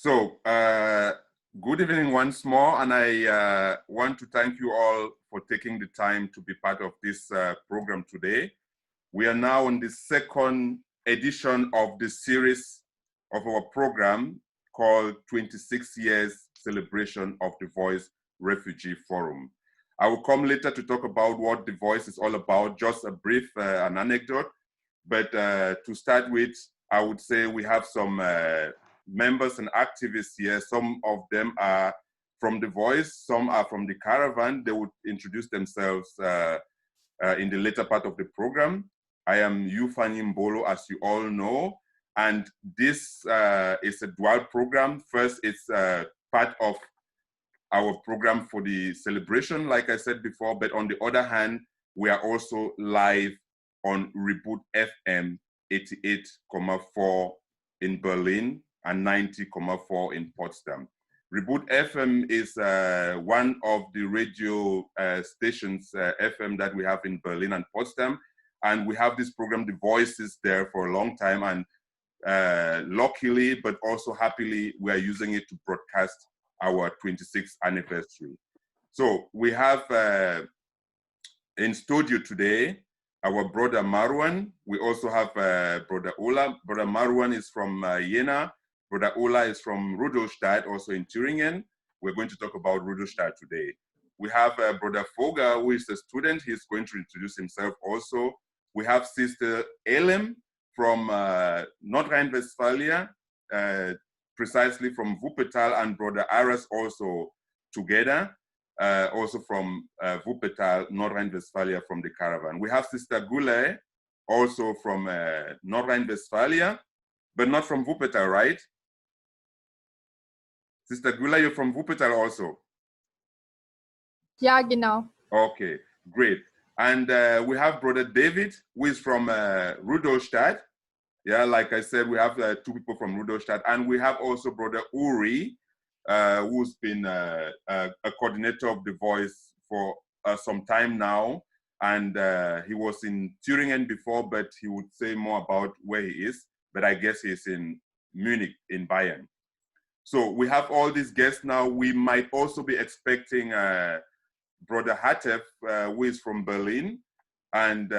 So, good evening once more, and I want to thank you all for taking the time to be part of this program today. We are now on the second edition of the series of our program called 26 Years Celebration of the VOICE Refugee Forum. I will come later to talk about what the VOICE is all about, just a brief an anecdote. But to start with, I would say we have some members and activists here. Some of them are from the VOICE, some are from the Caravan. They would introduce themselves in the later part of the program. I am Yufani Mbolo, as you all know, and this is a dual program. First, it's part of our program for the celebration, like I said before, but on the other hand, we are also live on Reboot FM 88.4 in Berlin and 90.4 in Potsdam. Reboot FM is one of the radio stations, FM, that we have in Berlin and Potsdam. And we have this program, The Voices, there for a long time. And luckily, but also happily, we are using it to broadcast our 26th anniversary. So we have in studio today, our brother Marwan. We also have brother Ola. Brother Marwan is from Jena. Brother Ola is from Rudolstadt, also in Thüringen. We're going to talk about Rudolstadt today. We have brother Foga, who is a student. He's going to introduce himself also. We have sister Elem from North Rhine-Westphalia, precisely from Wuppertal, and brother Aras also together, also from Wuppertal, North Rhine-Westphalia, from the Caravan. We have sister Gule, also from North Rhine-Westphalia, but not from Wuppertal, right? Sister Gula, you're from Wuppertal also? Ja, genau. Okay, great. And we have brother David, who is from Rudolstadt. Yeah, like I said, we have two people from Rudolstadt. And we have also brother Uri, who's been a coordinator of the VOICE for some time now. And he was in Thüringen before, but he would say more about where he is. But I guess he's in Munich, in Bayern. So we have all these guests now. We might also be expecting brother Hatef, who is from Berlin. And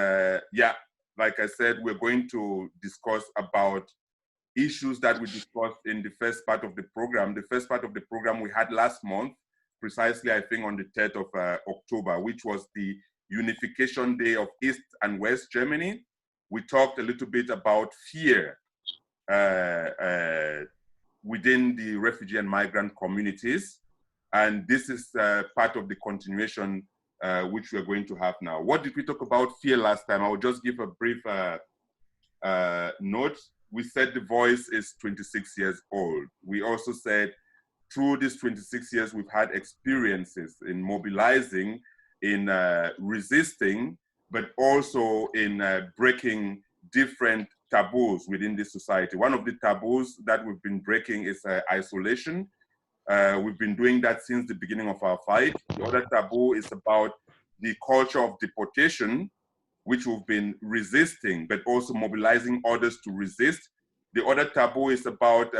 yeah, like I said, we're going to discuss about issues that we discussed in the first part of the program. The first part of the program we had last month, precisely, I think, on the 3rd of October, which was the Unification Day of East and West Germany. We talked a little bit about fear within the refugee and migrant communities. And this is part of the continuation which we're going to have now. What did we talk about fear last time? I will just give a brief note. We said the VOICE is 26 years old. We also said through these 26 years, we've had experiences in mobilizing, in resisting, but also in breaking different taboos within this society. One of the taboos that we've been breaking is isolation. We've been doing that since the beginning of our fight. The other taboo is about the culture of deportation, which we've been resisting, but also mobilizing others to resist. The other taboo is about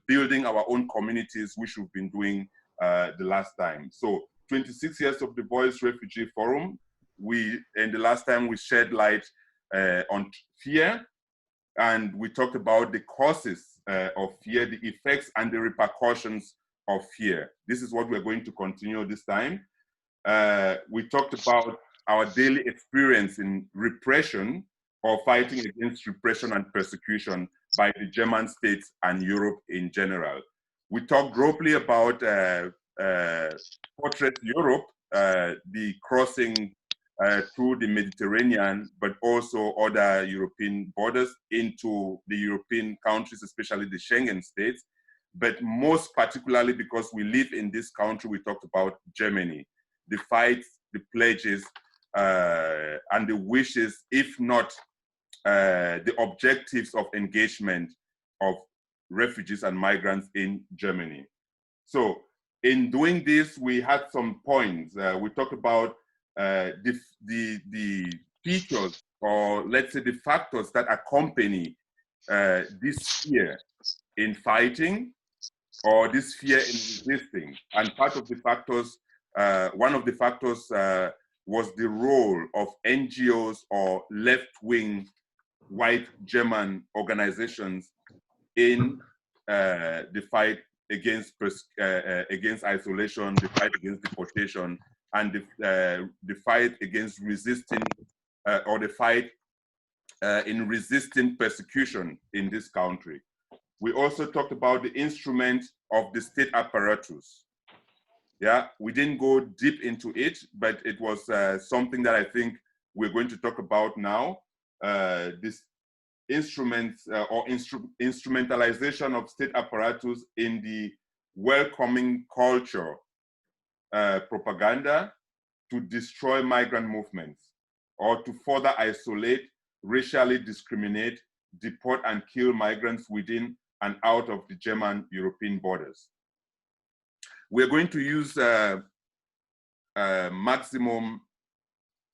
building our own communities, which we've been doing the last time. So 26 years of the VOICE Refugee Forum. In the last time we shed light on fear, and we talked about the causes of fear, the effects and the repercussions of fear. This is what we're going to continue this time. We talked about our daily experience in repression or fighting against repression and persecution by the German states and Europe in general. We talked broadly about Fortress Europe, the crossing through the Mediterranean, but also other European borders into the European countries, especially the Schengen states. But most particularly because we live in this country, we talked about Germany, the fights, the pledges, and the wishes, if not the objectives of engagement of refugees and migrants in Germany. So in doing this, we had some points. We talked about the features, or let's say the factors that accompany this fear in fighting, or this fear in resisting. And part of the factors, one of the factors was the role of NGOs or left-wing white German organizations in the fight against isolation, the fight against deportation, and the fight against resisting, or the fight in resisting persecution in this country. We also talked about the instrument of the state apparatus. Yeah, we didn't go deep into it, but it was something that I think we're going to talk about now. This instruments or instrumentalization of state apparatus in the welcoming culture propaganda to destroy migrant movements or to further isolate, racially discriminate, deport and kill migrants within and out of the German European borders. We're going to use maximum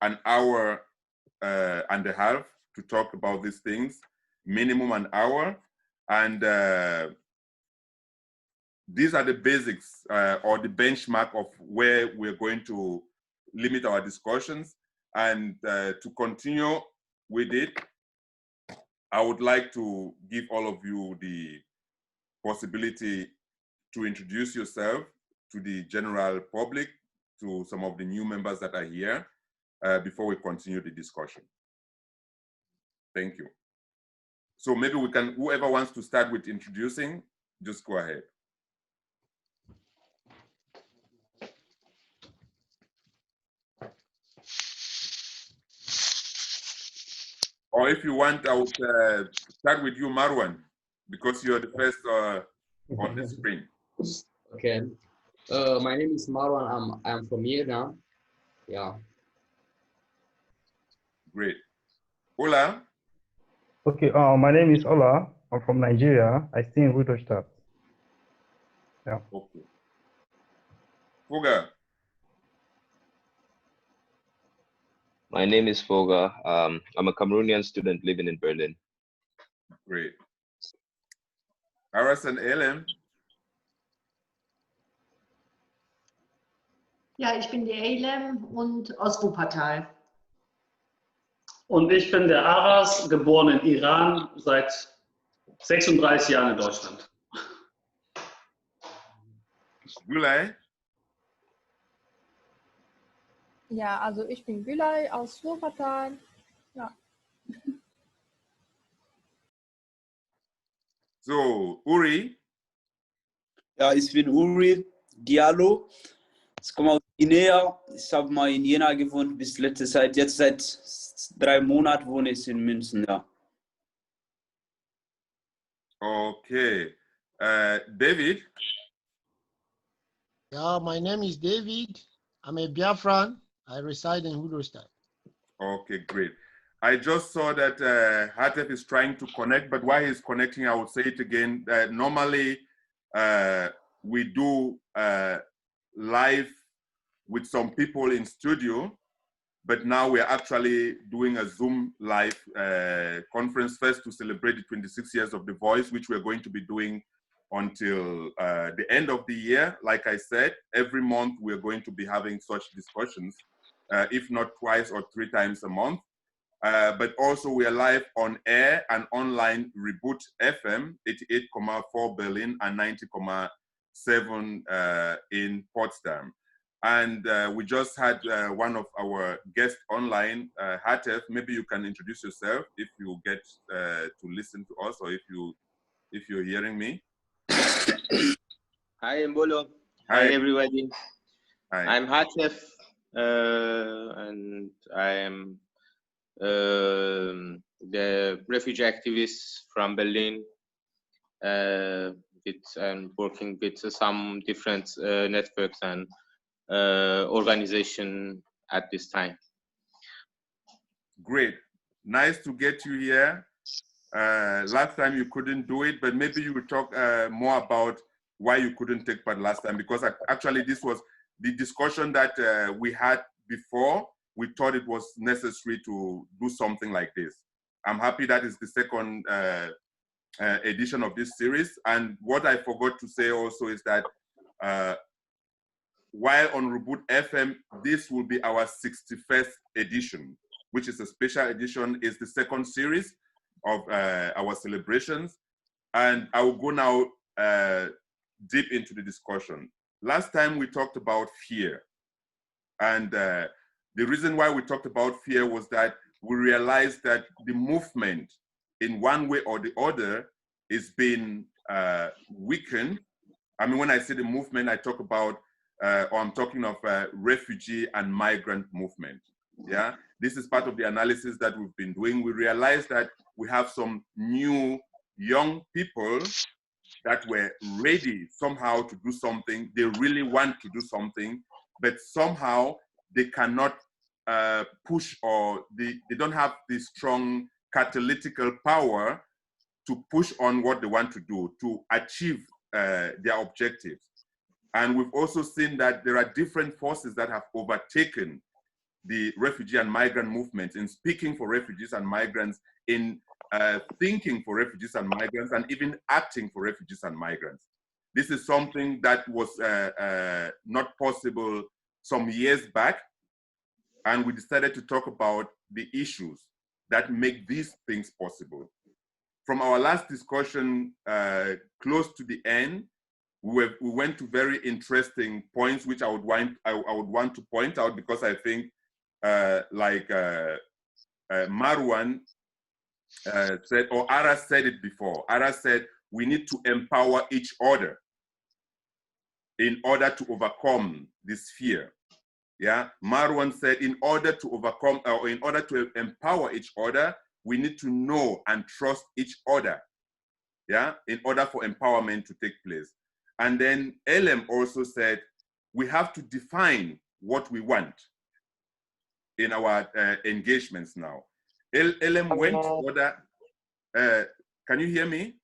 an hour and a half to talk about these things, minimum an hour. And these are the basics or the benchmark of where we're going to limit our discussions. And to continue with it, I would like to give all of you the possibility to introduce yourself to the general public, to some of the new members that are here, before we continue the discussion. Thank you. So maybe we can, whoever wants to start with introducing, just go ahead. Or if you want, I would start with you, Marwan, because you're the first on the screen. Okay. My name is Marwan. I'm from here now. Yeah. Great. Ola. Okay. My name is Ola. I'm from Nigeria. I stay in Rudolstadt. Yeah. Okay. Foga. My name is Foga. I'm a Cameroonian student living in Berlin. Great. Aras and Ellen. Ja, ich bin die Eilem und aus Wuppertal. Und ich bin der Aras, geboren in Iran, seit 36 Jahren in Deutschland. Gülay. Ja, also ich bin Gülay aus Wuppertal. Ja. So, Uri. Ja, ich bin Uri Diallo. Ich komme aus Guinea. Ich habe mal in Jena gewohnt bis letzte Zeit. Jetzt seit 3 Monaten wohne ich in München, ja. Okay. David. Yeah, my name is David. I'm a Biafran. I reside in Rudolstadt. Okay, great. I just saw that Hatef is trying to connect, but while he's connecting, I will say it again. Normally, we do live with some people in studio, but now we're actually doing a Zoom live conference first to celebrate the 26 years of The Voice, which we're going to be doing until the end of the year. Like I said, every month we're going to be having such discussions, if not twice or 3 times a month. But also we are live on air and online Reboot FM, 88.4 Berlin and 90.7 in Potsdam. And we just had one of our guests online, Hatef. Maybe you can introduce yourself if you get to listen to us, or if you're hearing me. Hi, Mbolo. Hi, everybody. Hi. I'm Hatef, and I am the refugee activist from Berlin. I'm working with some different networks and organization at this time. Great. Nice to get you here. Last time you couldn't do it, but maybe you will talk more about why you couldn't take part last time, because actually this was the discussion that we had before. We thought it was necessary to do something like this. I'm happy that is the second edition of this series. And what I forgot to say also is that while on Reboot FM, this will be our 61st edition, which is a special edition. It's the second series of our celebrations. And I will go now deep into the discussion. Last time we talked about fear. And the reason why we talked about fear was that we realized that the movement in one way or the other is being weakened. I mean, when I say the movement, I talk about, or I'm talking of refugee and migrant movement. Yeah, this is part of the analysis that we've been doing. We realized that we have some new young people that were ready somehow to do something. They really want to do something, but somehow they cannot push, or they don't have the strong catalytic power to push on what they want to do, to achieve their objectives. And we've also seen that there are different forces that have overtaken the refugee and migrant movements in speaking for refugees and migrants, in thinking for refugees and migrants, and even acting for refugees and migrants. This is something that was not possible some years back, and we decided to talk about the issues that make these things possible. From our last discussion, close to the end, we went to very interesting points, which I would want to point out, because I think, like Marwan said, or Ara said it before. Ara said, we need to empower each other in order to overcome this fear. Yeah, Marwan said, in order to overcome, or in order to empower each other, we need to know and trust each other. Yeah, in order for empowerment to take place. And then Elem also said, we have to define what we want in our engagements now. Elem went further. Can you hear me?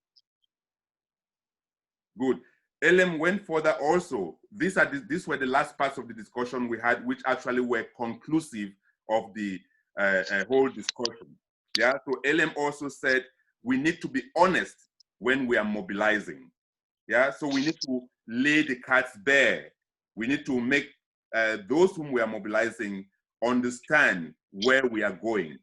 Good. Elem went further also. These were the last parts of the discussion we had, which actually were conclusive of the whole discussion. Yeah. So Elem also said we need to be honest when we are mobilizing. Yeah. So we need to lay the cards bare. We need to make those whom we are mobilizing understand where we are going.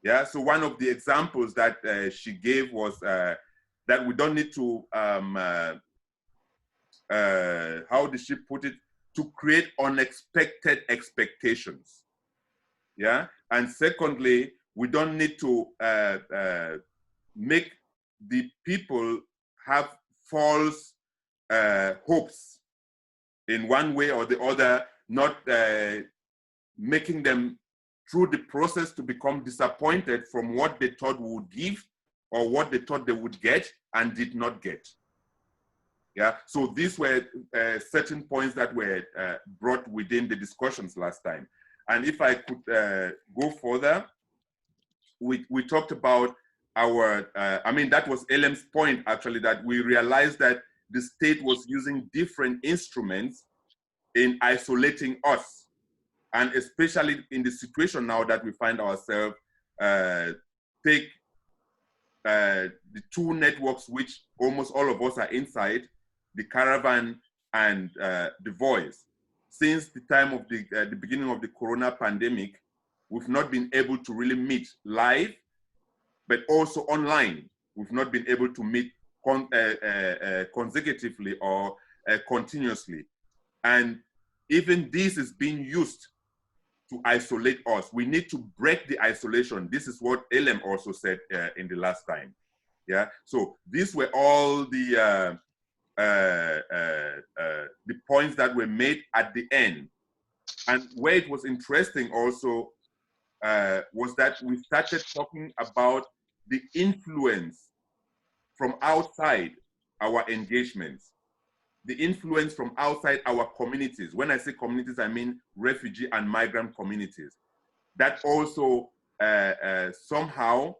Yeah. So one of the examples that she gave was that we don't need to how did she put it? To create unexpected expectations. Yeah. And secondly, we don't need to make the people have false hopes in one way or the other, not making them through the process to become disappointed from what they thought we would give or what they thought they would get and did not get. Yeah, so these were certain points that were brought within the discussions last time. And if I could go further, we talked about our, I mean, that was Elem's point actually, that we realized that the state was using different instruments in isolating us. And especially in the situation now that we find ourselves, take the two networks which almost all of us are inside, the Caravan and the Voice. Since the time of the beginning of the Corona pandemic, we've not been able to really meet live, but also online. We've not been able to meet consecutively or continuously. And even this is being used to isolate us. We need to break the isolation. This is what Elem also said in the last time. Yeah. So these were all the points that were made at the end. And where it was interesting also was that we started talking about the influence from outside our engagements, the influence from outside our communities. When I say communities, I mean refugee and migrant communities. That also somehow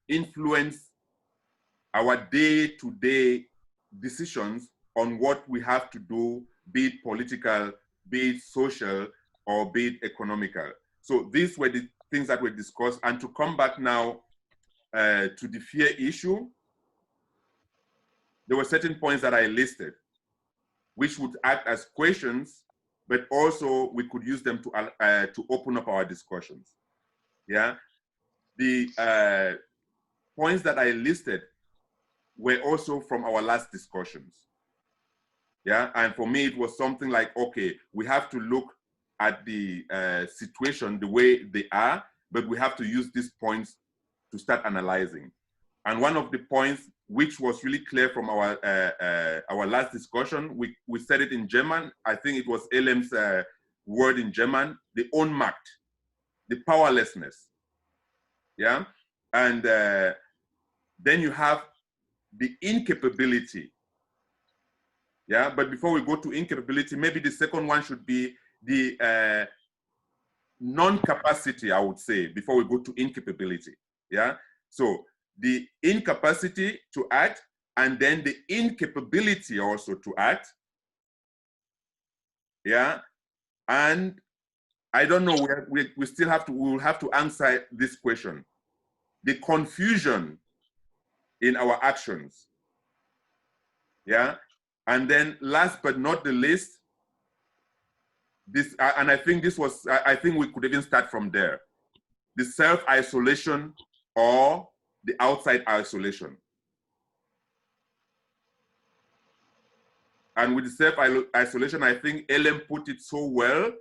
influence our day-to-day decisions on what we have to do, be it political, be it social, or be it economical. So these were the things that were discussed. And to come back now to the fear issue, there were certain points that I listed, which would act as questions, but also we could use them to open up our discussions. Yeah, the points that I listed were also from our last discussions. Yeah, and for me, it was something like, okay, we have to look at the situation the way they are, but we have to use these points to start analyzing. And one of the points which was really clear from our last discussion, we said it in German. I think it was Elem's word in German, the Ohnmacht, the powerlessness. Yeah, and then you have the incapability. Yeah, but before we go to incapability, maybe the second one should be the non-capacity, I would say, before we go to incapability. Yeah, so the incapacity to act, and then the incapability also to act. Yeah, and I don't know, we still have to, we will have to answer this question. The confusion in our actions. Yeah, and then last but not the least, this, and I think this was, I think we could even start from there. The self-isolation or the outside isolation. And with the self-isolation, I think Ellen put it so well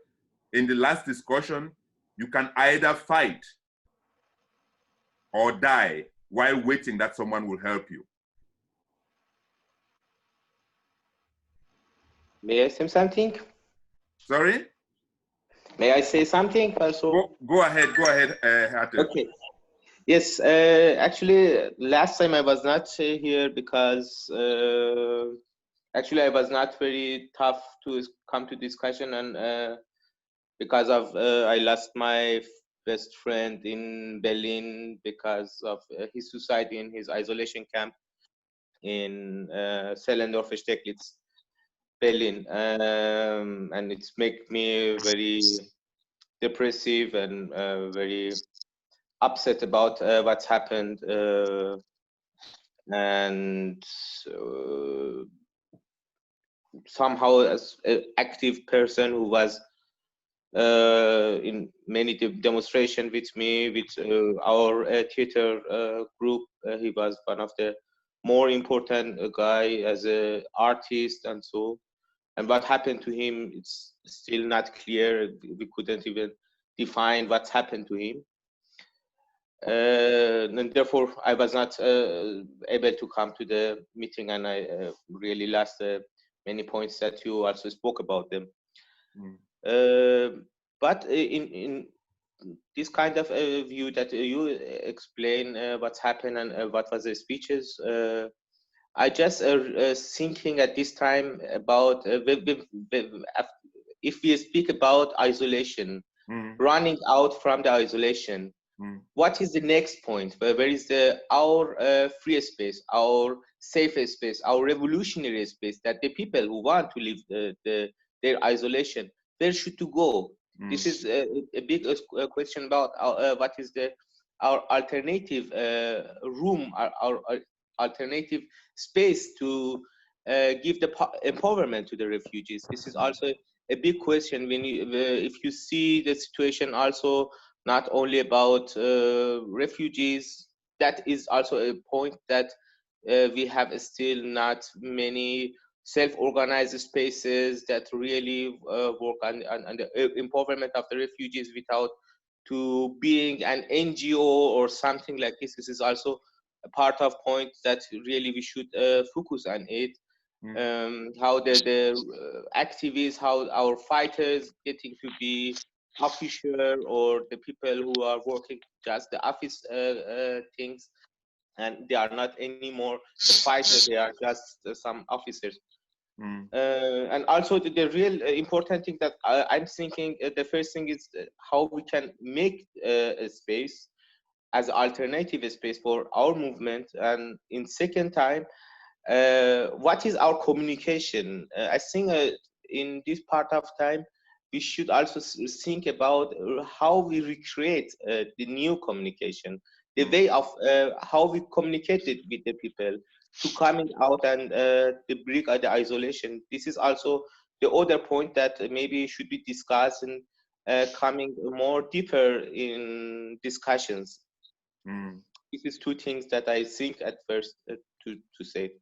in the last discussion. You can either fight or die while waiting that someone will help you. May I say something? Sorry? May I say something also? Go ahead, Hatef. Okay. Yes, actually, last time I was not here because actually I was not very tough to come to discussion, and because of I lost my best friend in Berlin because of his suicide in his isolation camp in Sellendorfer Steglitz, Berlin, and it's make me very depressive and very upset about what's happened, and somehow as an active person who was in many demonstrations with me, with our theater group, he was one of the more important guy as an artist and so. And what happened to him, it's still not clear. We couldn't even define what's happened to him. And therefore, I was not able to come to the meeting, and I really lost many points that you also spoke about them. But in this kind of view that you explain what's happened and what was the speeches, I just thinking at this time about if we speak about isolation, running out from the isolation, what is the next point? Where is our free space, our safe space, our revolutionary space that the people who want to leave their isolation, where should to go? This is a big question about what is our alternative room, our alternative space to give the empowerment to the refugees. This is also a big question when you, if you see the situation also not only about refugees, that is also a point that we have still not many self-organized spaces that really work on the empowerment of the refugees without to being an NGO or something like this. This is also a part of point that really we should focus on it. How the activists, how our fighters getting to be officer, or the people who are working just the office things, and they are not anymore the fighters, they are just some officers. And also the real important thing that I'm thinking, the first thing is how we can make a space as alternative space for our movement, and in second time, what is our communication? I think in this part of time, we should also think about how we recreate the new communication. the way of how we communicated with the people to coming out and the break the isolation. This is also the other point that maybe should be discussed and coming more deeper in discussions. This is two things that I think at first to say.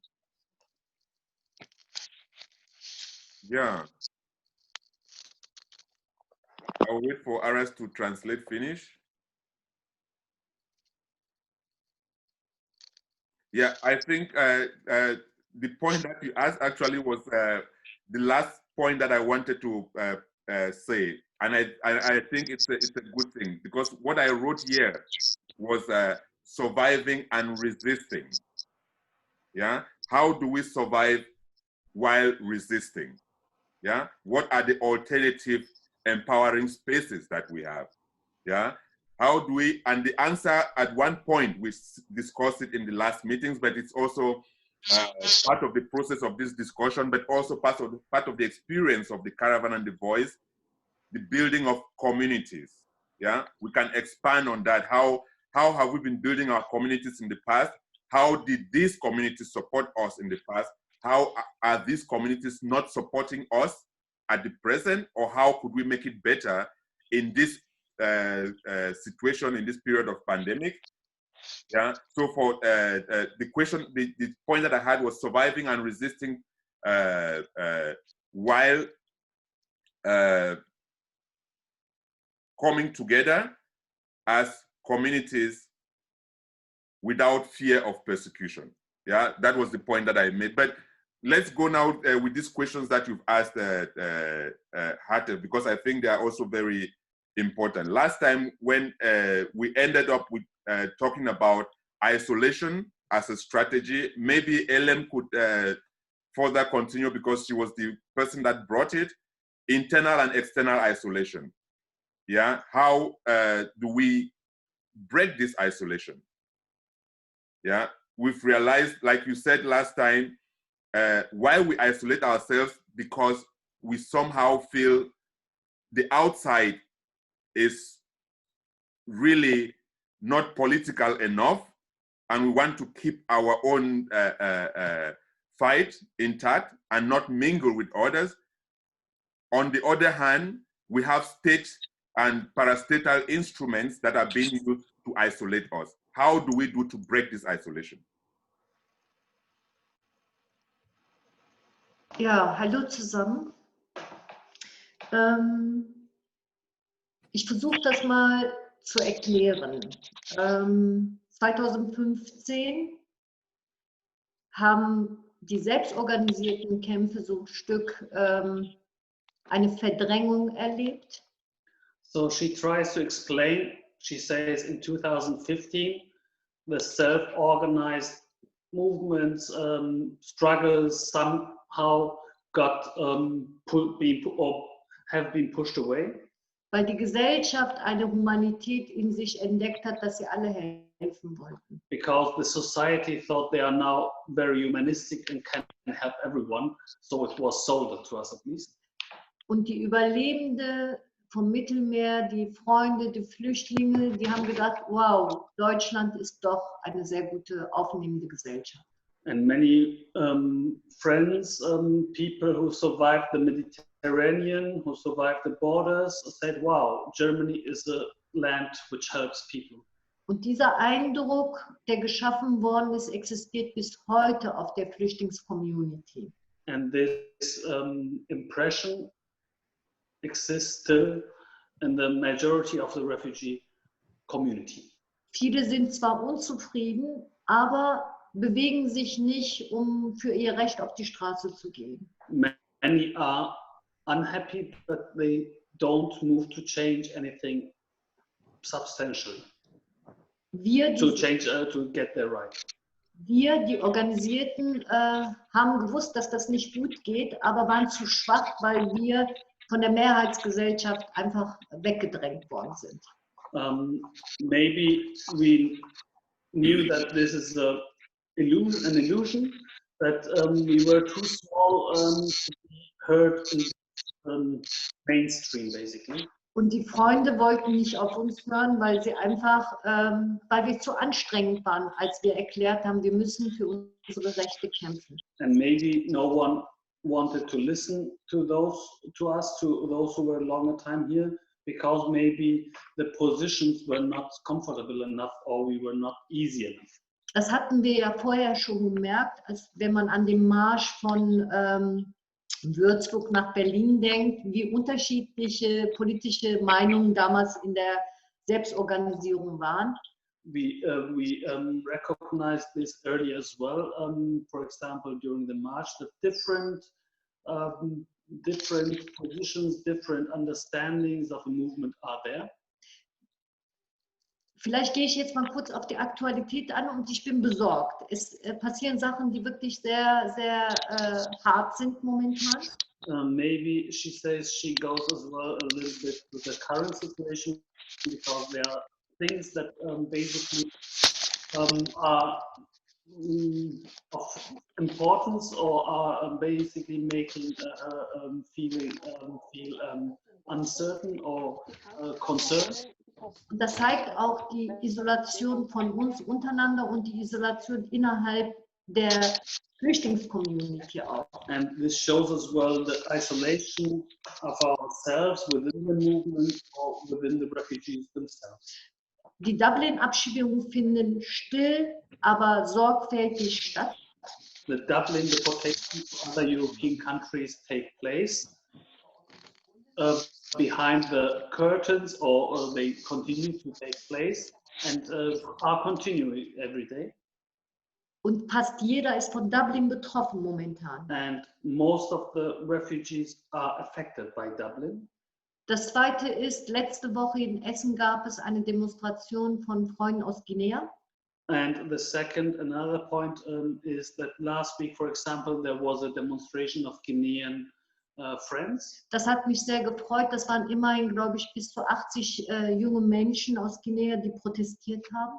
Yeah. I'll wait for Aras to translate finish. Yeah, I think the point that you asked actually was the last point that I wanted to say. And I think it's a good thing, because what I wrote here was surviving and resisting. Yeah, how do we survive while resisting? Yeah, what are the alternative empowering spaces that we have? Yeah, how do we, and the answer at one point, we discussed it in the last meetings, but it's also part of the process of this discussion, but also part of the experience of the Caravan and the Voice, the building of communities. Yeah, we can expand on that. How have we been building our communities in the past? How did these communities support us in the past? How are these communities not supporting us at the present, or how could we make it better in this situation, in this period of pandemic? Yeah. So for the question, the point that I had was surviving and resisting while coming together as communities without fear of persecution. Yeah, that was the point that I made. But let's go now with these questions that you've asked, Hate, because I think they are also very important. Last time when we ended up with talking about isolation as a strategy, maybe Ellen could further continue, because she was the person that brought it, internal and external isolation. Yeah, how do we break this isolation? Yeah, we've realized, like you said last time, why we isolate ourselves, because we somehow feel the outside is really not political enough, and we want to keep our own fight intact and not mingle with others. On the other hand, we have state and parastatal instruments that are being used to isolate us. How do we do to break this isolation? Ja, hallo zusammen. Ich versuche das mal zu erklären. 2015 haben die selbstorganisierten Kämpfe so ein Stück eine Verdrängung erlebt. So she tries to explain, she says in 2015, the self-organized movements, struggles somehow got have been pushed away. Weil die Gesellschaft eine Humanität in sich entdeckt hat, dass sie alle helfen wollten. Because the society thought they are now very humanistic and can help everyone, so it was sold to us at least. Und die Überlebende vom Mittelmeer, die Freunde, die Flüchtlinge, die haben gedacht, wow, Deutschland ist doch eine sehr gute, aufnehmende Gesellschaft. And many friends, people who survived the Mediterranean, who survived the borders, said, wow, Germany is a land which helps people. Und dieser Eindruck, der geschaffen worden ist, existiert bis heute auf der Flüchtlingscommunity. And this impression exists still in the majority of the refugee community. Viele sind zwar unzufrieden, aber bewegen sich nicht, um für ihr Recht auf die Straße zu gehen. Many are unhappy, but they don't move to change anything substantial. To get their right. Wir, die Organisierten, haben gewusst, dass das nicht gut geht, aber waren zu schwach, weil wir von der Mehrheitsgesellschaft einfach weggedrängt worden sind. Maybe we knew that this is an illusion, that we were too small to be heard in mainstream, basically. Und die Freunde wollten nicht auf uns hören, weil sie einfach, weil wir zu anstrengend waren, als wir erklärt haben, wir müssen für unsere Rechte kämpfen. And maybe no one wanted to listen to us, to those who were longer time here, because maybe the positions were not comfortable enough or we were not easy enough. Das hatten wir ja vorher schon gemerkt, als wenn man an den Marsch von Würzburg nach Berlin denkt, wie unterschiedliche politische Meinungen damals in der Selbstorganisierung waren. We recognized this earlier as well. For example, during the march, the different positions, different understandings of the movement are there. Vielleicht gehe ich jetzt mal kurz auf die Aktualität an und ich bin besorgt. Es passieren Sachen, die wirklich sehr, sehr hart sind momentan. Maybe she says she goes as well a little bit to the current situation because there are things that basically are of importance or are basically making her feel uncertain or concerned. Und das zeigt auch die Isolation von uns untereinander und die Isolation innerhalb der Flüchtlingscommunity auch. And this shows as well the isolation of ourselves within the movement or within the refugees themselves. Die Dublin-Abschiebungen finden still, aber sorgfältig statt. The Dublin deportation to other European countries take place behind the curtains, or they continue to take place and are continuing every day. Und fast jeder ist von Dublin betroffen momentan. And most of the refugees are affected by Dublin. Das zweite ist, letzte Woche in Essen gab es eine Demonstration von Freunden aus Guinea. And the second, another point is that last week, for example, there was a demonstration of Guinean friends. Das hat mich sehr gefreut. Das waren immerhin, glaube ich, bis zu 80 junge Menschen aus Guinea, die protestiert haben.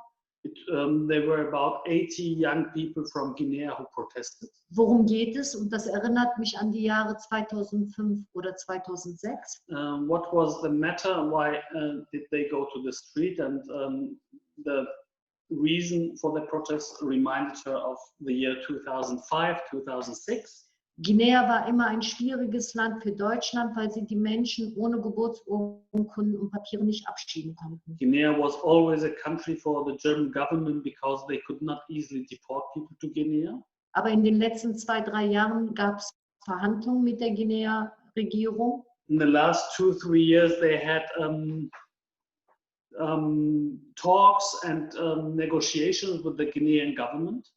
There were about 80 young people from Guinea who protested. Worum geht es? Und das erinnert mich an die Jahre 2005 oder 2006. What was the matter? Why did they go to the street? And the reason for the protest reminded her of the year 2005, 2006. Guinea war immer ein schwieriges Land für Deutschland, weil sie die Menschen ohne Geburtsurkunden und Papiere nicht abschieben konnten. Guinea was always a country for the German government because they could not easily deport people to Guinea. Aber in den letzten 2-3 Jahren gab es Verhandlungen mit der Guinea-Regierung. In the last 2-3 years they had talks and negotiations with the Guinean government.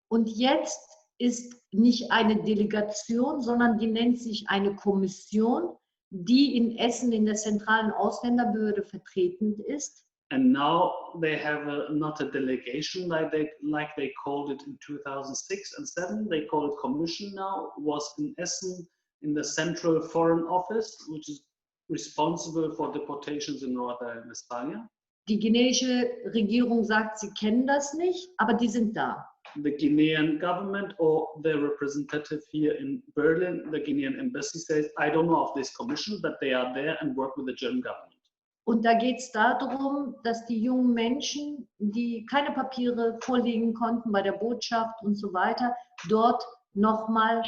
Und jetzt ist nicht eine Delegation, sondern die nennt sich eine Kommission, die in Essen in der zentralen Ausländerbehörde vertreten ist. And now they have not a delegation like they called it in 2006 and 2007. They call it commission now. Was in Essen in the Central Foreign Office, which is responsible for deportations in Northern Westphalia. Die guineische Regierung sagt, sie kennen das nicht, aber die sind da. The Guinean government or the representative here in Berlin, the Guinean embassy says, I don't know of this commission, but they are there and work with the German government. Und da geht es darum, dass die jungen Menschen, die keine Papiere vorlegen konnten bei der Botschaft und so weiter, dort nochmal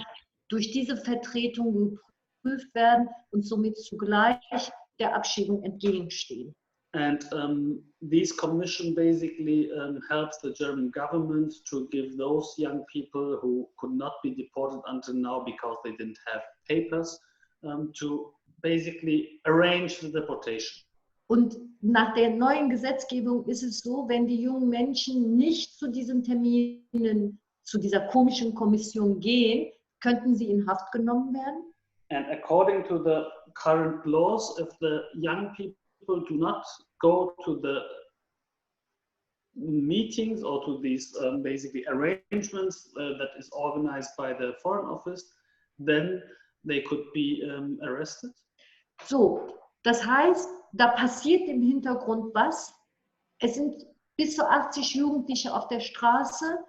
durch diese Vertretung geprüft werden und somit zugleich der Abschiebung entgegenstehen. And this commission basically helps the German government to give those young people who could not be deported until now because they didn't have papers to basically arrange the deportation. Und nach der neuen Gesetzgebung ist es so, wenn die jungen Menschen nicht zu diesen Terminen, zu dieser komischen Kommission gehen, könnten sie in Haft genommen werden. And according to the current laws, if the young people do not go to the meetings or to these basically arrangements that is organized by the Foreign Office, then they could be arrested. So, das heißt, da passiert im Hintergrund was. Es sind bis zu 80 Jugendliche auf der Straße,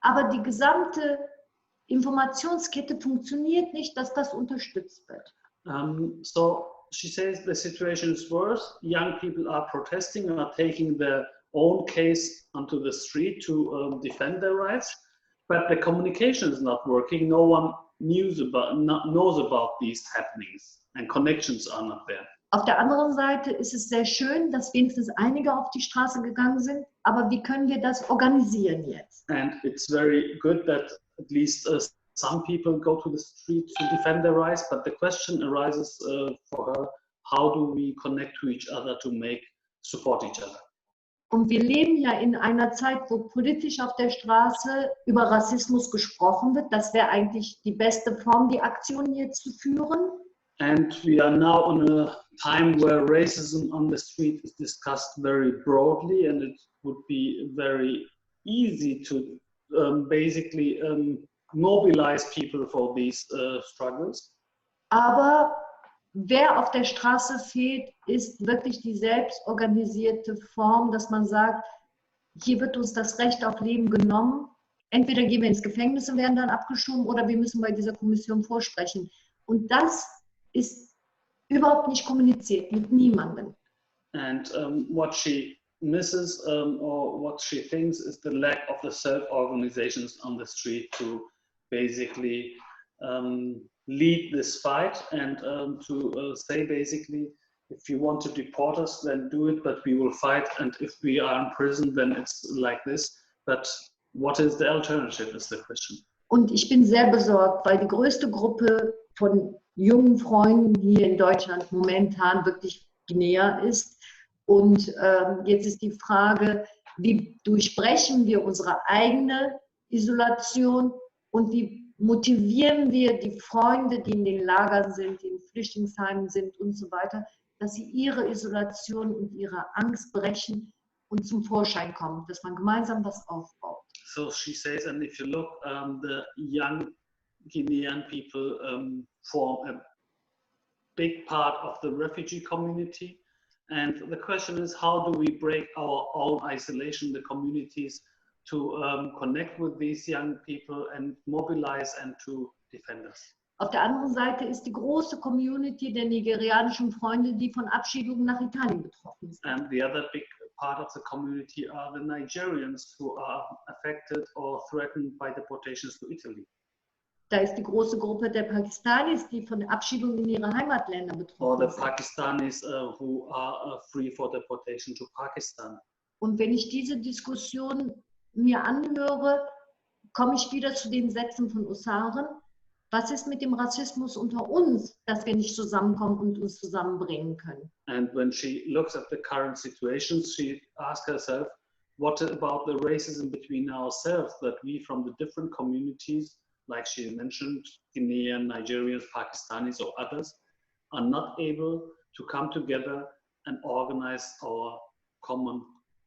aber die gesamte Informationskette funktioniert nicht, dass das unterstützt wird. So she says the situation is worse. Young people are protesting and are taking their own case onto the street to defend their rights, but the communication is not working. No one knows about these happenings and connections are not there. Auf der anderen Seite ist es sehr schön, dass wenigstens einige auf die Straße gegangen sind, aber wie können wir das organisieren jetzt? And it's very good that at least some people go to the street to defend their rights, but the question arises for her, how do we connect to each other to support each other? Und wir leben ja in einer Zeit, wo politisch auf der Straße über Rassismus gesprochen wird. Das wäre eigentlich die beste Form, die Aktion hier zu führen. And we are now on a time where racism on the street is discussed very broadly, and it would be very easy to basically mobilize people for these struggles. Aber wer auf der Straße fehlt, ist wirklich die selbstorganisierte Form, dass man sagt, hier wird uns das Recht auf Leben genommen. Entweder gehen wir ins Gefängnis und werden dann abgeschoben oder wir müssen bei dieser Kommission vorsprechen. Und das ist überhaupt nicht kommuniziert mit niemandem. And what she misses or what she thinks is the lack of the self-organizations on the street to basically lead this fight and to say basically, if you want to deport us, then do it, but we will fight. And if we are in prison, then it's like this. But what is the alternative is the question. Und ich bin sehr besorgt, weil die größte Gruppe von jungen Freunden hier in Deutschland momentan wirklich Guinea ist. Und jetzt ist die Frage, wie durchbrechen wir unsere eigene Isolation und wie motivieren wir die Freunde, die in den Lagern sind, die in Flüchtlingsheimen sind und so weiter, dass sie ihre Isolation und ihre Angst brechen und zum Vorschein kommen, dass man gemeinsam was aufbaut. So she says, and if you look, the young Guinean people form a big part of the refugee community. And the question is, how do we break our own isolation, the communities, to connect with these young people and mobilize and to defend us? Auf der anderen Seite ist die große Community der nigerianischen Freunde, die von Abschiebungen nach Italien betroffen sind. And the other big part of the community are the Nigerians who are affected or threatened by deportations to Italy. Da ist die große Gruppe der Pakistanis, die von Abschiebungen in ihre Heimatländer betroffen Or the sind. Pakistanis who are free for deportation to Pakistan. Und wenn ich diese Diskussion mir anhöre, komme ich wieder zu den Sätzen von Osaren. Was ist mit dem Rassismus unter uns, dass wir nicht zusammenkommen und uns zusammenbringen können? And when she looks at the current situations, she asks herself, what about the racism between ourselves, that we from the different communities, like she mentioned, Guinean, Nigerians, Pakistanis or others, are not able to come together and organize our common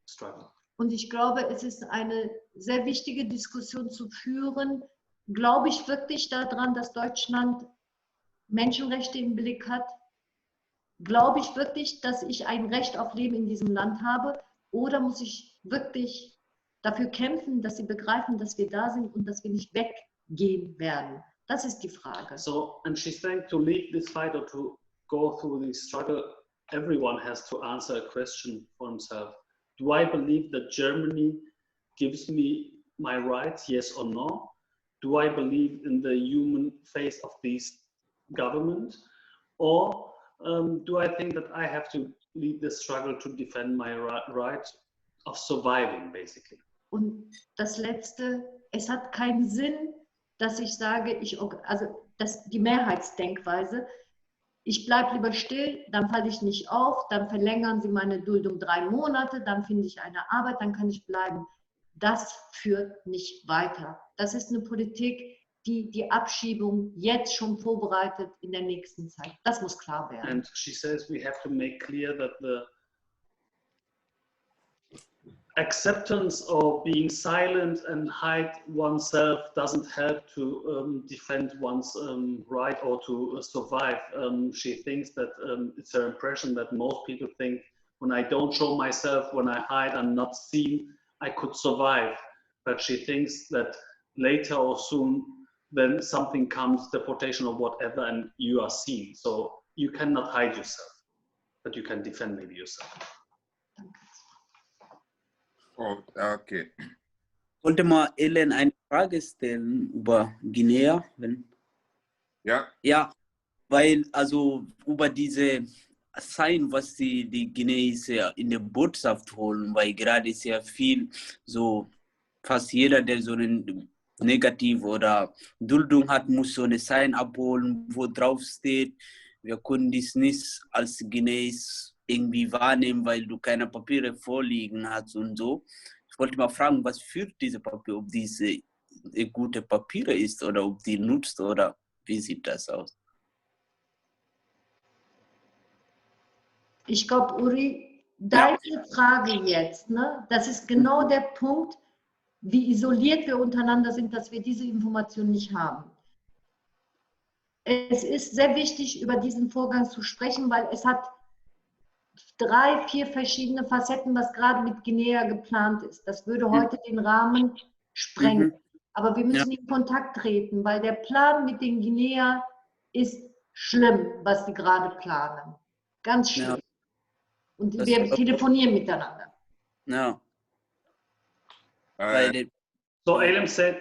struggle. Und ich glaube, es ist eine sehr wichtige Diskussion zu führen. Glaube ich wirklich daran, dass Deutschland Menschenrechte im Blick hat? Glaube ich wirklich, dass ich ein Recht auf Leben in diesem Land habe? Oder muss ich wirklich dafür kämpfen, dass sie begreifen, dass wir da sind und dass wir nicht weggehen werden? Das ist die Frage. So, and she's saying to lead this fight or to go through this struggle, everyone has to answer a question for himself. Do I believe that Germany gives me my rights, yes or no? Do I believe in the human face of this government? Or do I think that I have to lead the struggle to defend my right of surviving, basically? Und das Letzte, es hat keinen Sinn, dass ich sage, die Mehrheitsdenkweise, ich bleibe lieber still, dann falle ich nicht auf, dann verlängern sie meine Duldung 3 Monate, dann finde ich eine Arbeit, dann kann ich bleiben. Das führt nicht weiter. Das ist eine Politik, die die Abschiebung jetzt schon vorbereitet in der nächsten Zeit. Das muss klar werden. And she says we have to make clear that the acceptance of being silent and hide oneself doesn't help to defend one's right or to survive. She thinks that it's her impression that most people think, when I don't show myself, when I hide, I'm not seen, I could survive. But she thinks that later or soon, then something comes, deportation or whatever, and you are seen. So you cannot hide yourself, but you can defend maybe yourself. Oh, okay. Ich wollte mal Ellen eine Frage stellen über Guinea. Ja. Ja, weil also über diese Sein, was die Guineaner in der Botschaft holen, weil gerade sehr viel so, fast jeder, der so einen Negativ oder Duldung hat, muss so eine Sein abholen, wo drauf steht, wir können dies nicht als Guineas irgendwie wahrnehmen, weil du keine Papiere vorliegen hast und so. Ich wollte mal fragen, was führt diese Papiere, ob diese gute Papiere ist oder ob die nutzt oder wie sieht das aus? Ich glaube, Uri, deine Frage jetzt, ne, das ist genau der Punkt, wie isoliert wir untereinander sind, dass wir diese Information nicht haben. Es ist sehr wichtig, über diesen Vorgang zu sprechen, weil es hat 3, 4 verschiedene Facetten, was gerade mit Guinea geplant ist. Das würde heute den Rahmen sprengen. Aber wir müssen in Kontakt treten, weil der Plan mit den Guinea ist schlimm, was sie gerade planen. Ganz schlimm. Ja. Und wir telefonieren miteinander. Ja. So Elam said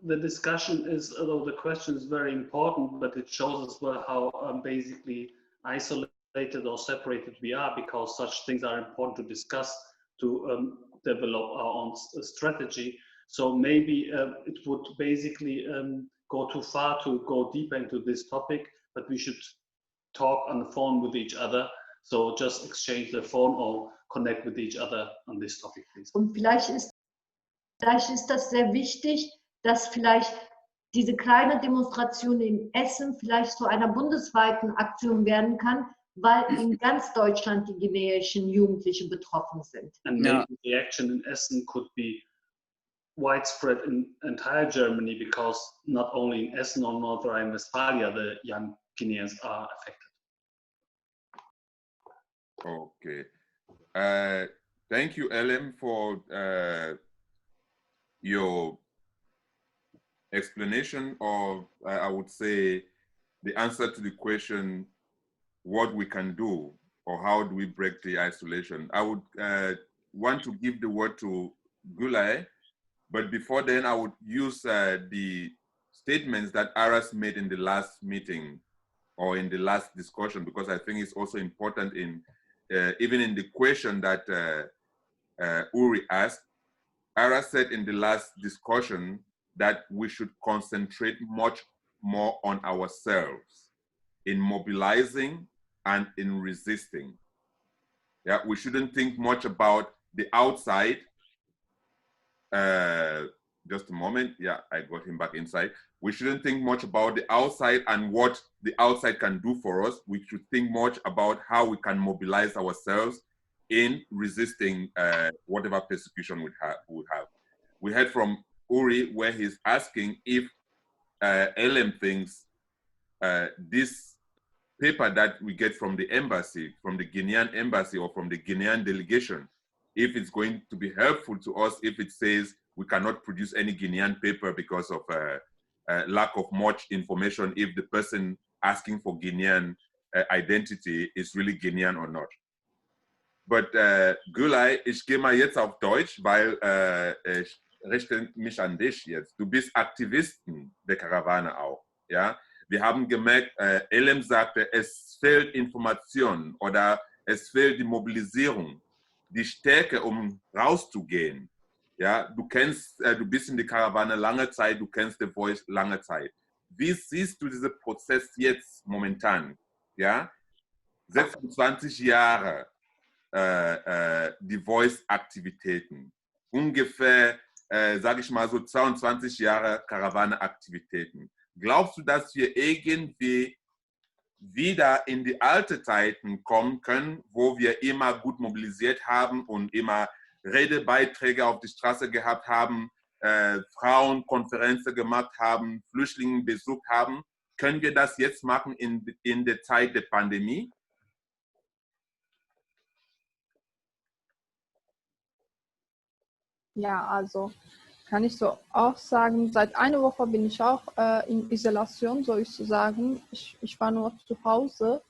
the discussion is, although the question is very important, but it shows as well how basically isolated or separated we are, because such things are important to discuss, to develop our own strategy. So maybe it would basically go too far to go deeper into this topic, but we should talk on the phone with each other. So just exchange the phone or connect with each other on this topic, please. Und vielleicht ist das sehr wichtig, dass vielleicht diese kleine Demonstration in Essen vielleicht zu einer bundesweiten Aktion werden kann, weil in ganz Deutschland die guineischen Jugendlichen betroffen sind. And maybe the action in Essen could be widespread in entire Germany, because not only in Essen or North Rhine-Westphalia the young Guineans are affected. Okay. Thank you, Ellen, for your explanation of, I would say, the answer to the question, what we can do or how do we break the isolation. I would want to give the word to Gulay, but before then I would use the statements that Aras made in the last meeting or in the last discussion, because I think it's also important in even in the question that Uri asked. Aras said in the last discussion that we should concentrate much more on ourselves in mobilizing and in resisting. Yeah, we shouldn't think much about the outside. Just a moment. Yeah, I got him back inside. We shouldn't think much about the outside and what the outside can do for us. We should think much about how we can mobilize ourselves in resisting whatever persecution we have. We heard from Uri where he's asking if LM thinks this paper that we get from the embassy, from the Guinean embassy or from the Guinean delegation, if it's going to be helpful to us, if it says we cannot produce any Guinean paper because of lack of much information, if the person asking for Guinean identity is really Guinean or not. But Gulay, ich gehe mal jetzt auf Deutsch, weil ich richte mich an dich jetzt. Du bist Aktivisten der Karawane auch, ja? Wir haben gemerkt, Elem sagte, es fehlt Information oder es fehlt die Mobilisierung, die Stärke, um rauszugehen. Ja, du bist in der Karawane lange Zeit, du kennst The Voice lange Zeit. Wie siehst du diesen Prozess jetzt momentan? Ja, 26 Jahre die Voice-Aktivitäten, ungefähr, sage ich mal so 22 Jahre Karawane-Aktivitäten. Glaubst du, dass wir irgendwie wieder in die alten Zeiten kommen können, wo wir immer gut mobilisiert haben und immer Redebeiträge auf die Straße gehabt haben, Frauenkonferenzen gemacht haben, Flüchtlinge besucht haben? Können wir das jetzt machen in der Zeit der Pandemie? Ja, also kann ich so auch sagen, seit einer Woche bin ich auch in Isolation, sozusagen. Ich war nur zu Hause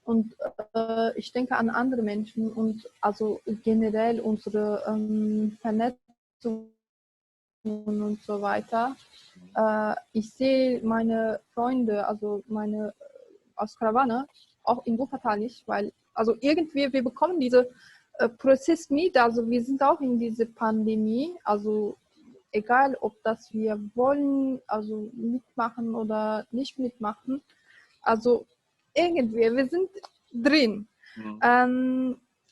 Und ich denke an andere Menschen und also generell unsere Vernetzung und so weiter. Ich sehe meine Freunde, also meine aus Karawane, auch in Wuppertal nicht, weil also irgendwie wir bekommen diese Prozess mit, also wir sind auch in dieser Pandemie, also egal ob das wir wollen, also mitmachen oder nicht mitmachen, also irgendwie, wir sind drin.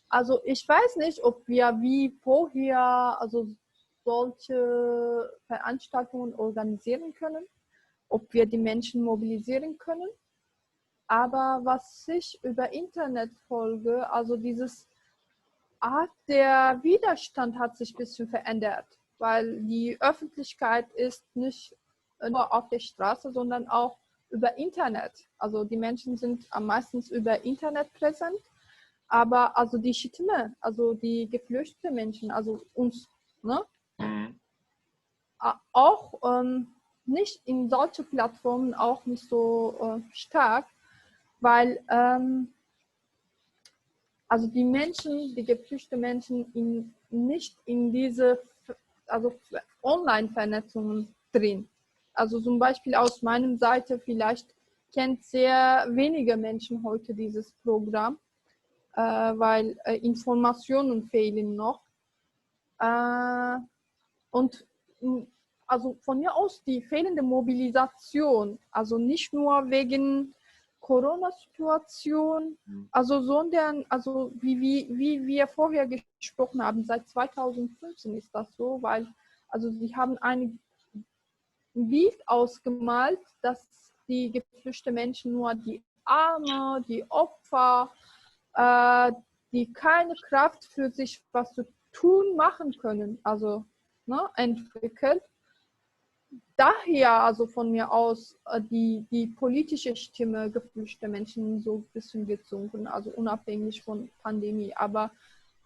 Also ich weiß nicht, ob wir wie vorher also solche Veranstaltungen organisieren können, ob wir die Menschen mobilisieren können. Aber was ich über Internet folge, also dieses Art der Widerstand hat sich ein bisschen verändert, weil die Öffentlichkeit ist nicht nur auf der Straße, sondern auch über Internet. Also die Menschen sind am meisten über Internet präsent, aber also die Stimme, also die geflüchteten Menschen, also uns, ne? Auch nicht in solche Plattformen auch nicht so stark, weil also die Menschen, die geflüchteten Menschen nicht in diese also Online-Vernetzungen drin. Also zum Beispiel aus meiner Seite vielleicht kennt sehr wenige Menschen heute dieses Programm, weil Informationen fehlen noch. Und also von mir aus die fehlende Mobilisation, also nicht nur wegen Corona-Situation, also sondern also wie wir vorher gesprochen haben, seit 2015 ist das so, weil also sie haben ein Bild ausgemalt, dass die geflüchteten Menschen nur die Arme, die Opfer, die keine Kraft für sich was zu tun machen können, also entwickelt. Daher also von mir aus die politische Stimme geflüchteter Menschen so ein bisschen gesunken, also unabhängig von Pandemie. Aber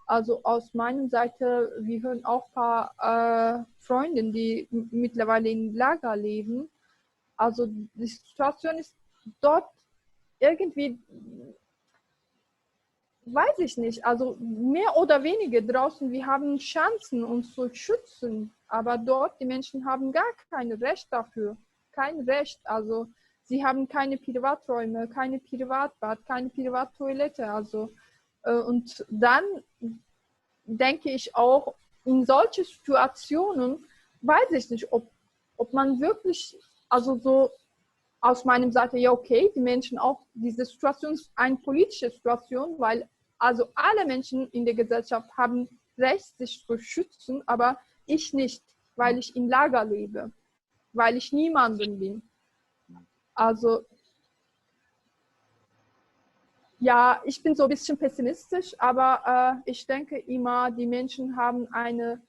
also aus meiner Seite, wir hören auch ein paar Freunde, die mittlerweile in Lager leben. Also die Situation ist dort irgendwie, weiß ich nicht, also mehr oder weniger draußen, wir haben Chancen, uns zu schützen, aber dort, die Menschen haben gar kein Recht dafür, kein Recht, also sie haben keine Privaträume, keine Privatbad, keine Privattoilette, also und dann denke ich auch, in solchen Situationen, weiß ich nicht, ob man wirklich, also so aus meiner Seite, ja okay, die Menschen auch, diese Situation ist eine politische Situation, weil also alle Menschen in der Gesellschaft haben Recht, sich zu schützen, aber ich nicht, weil ich im Lager lebe, weil ich niemanden bin. Also ja, ich bin so ein bisschen pessimistisch, aber ich denke immer, die Menschen haben eine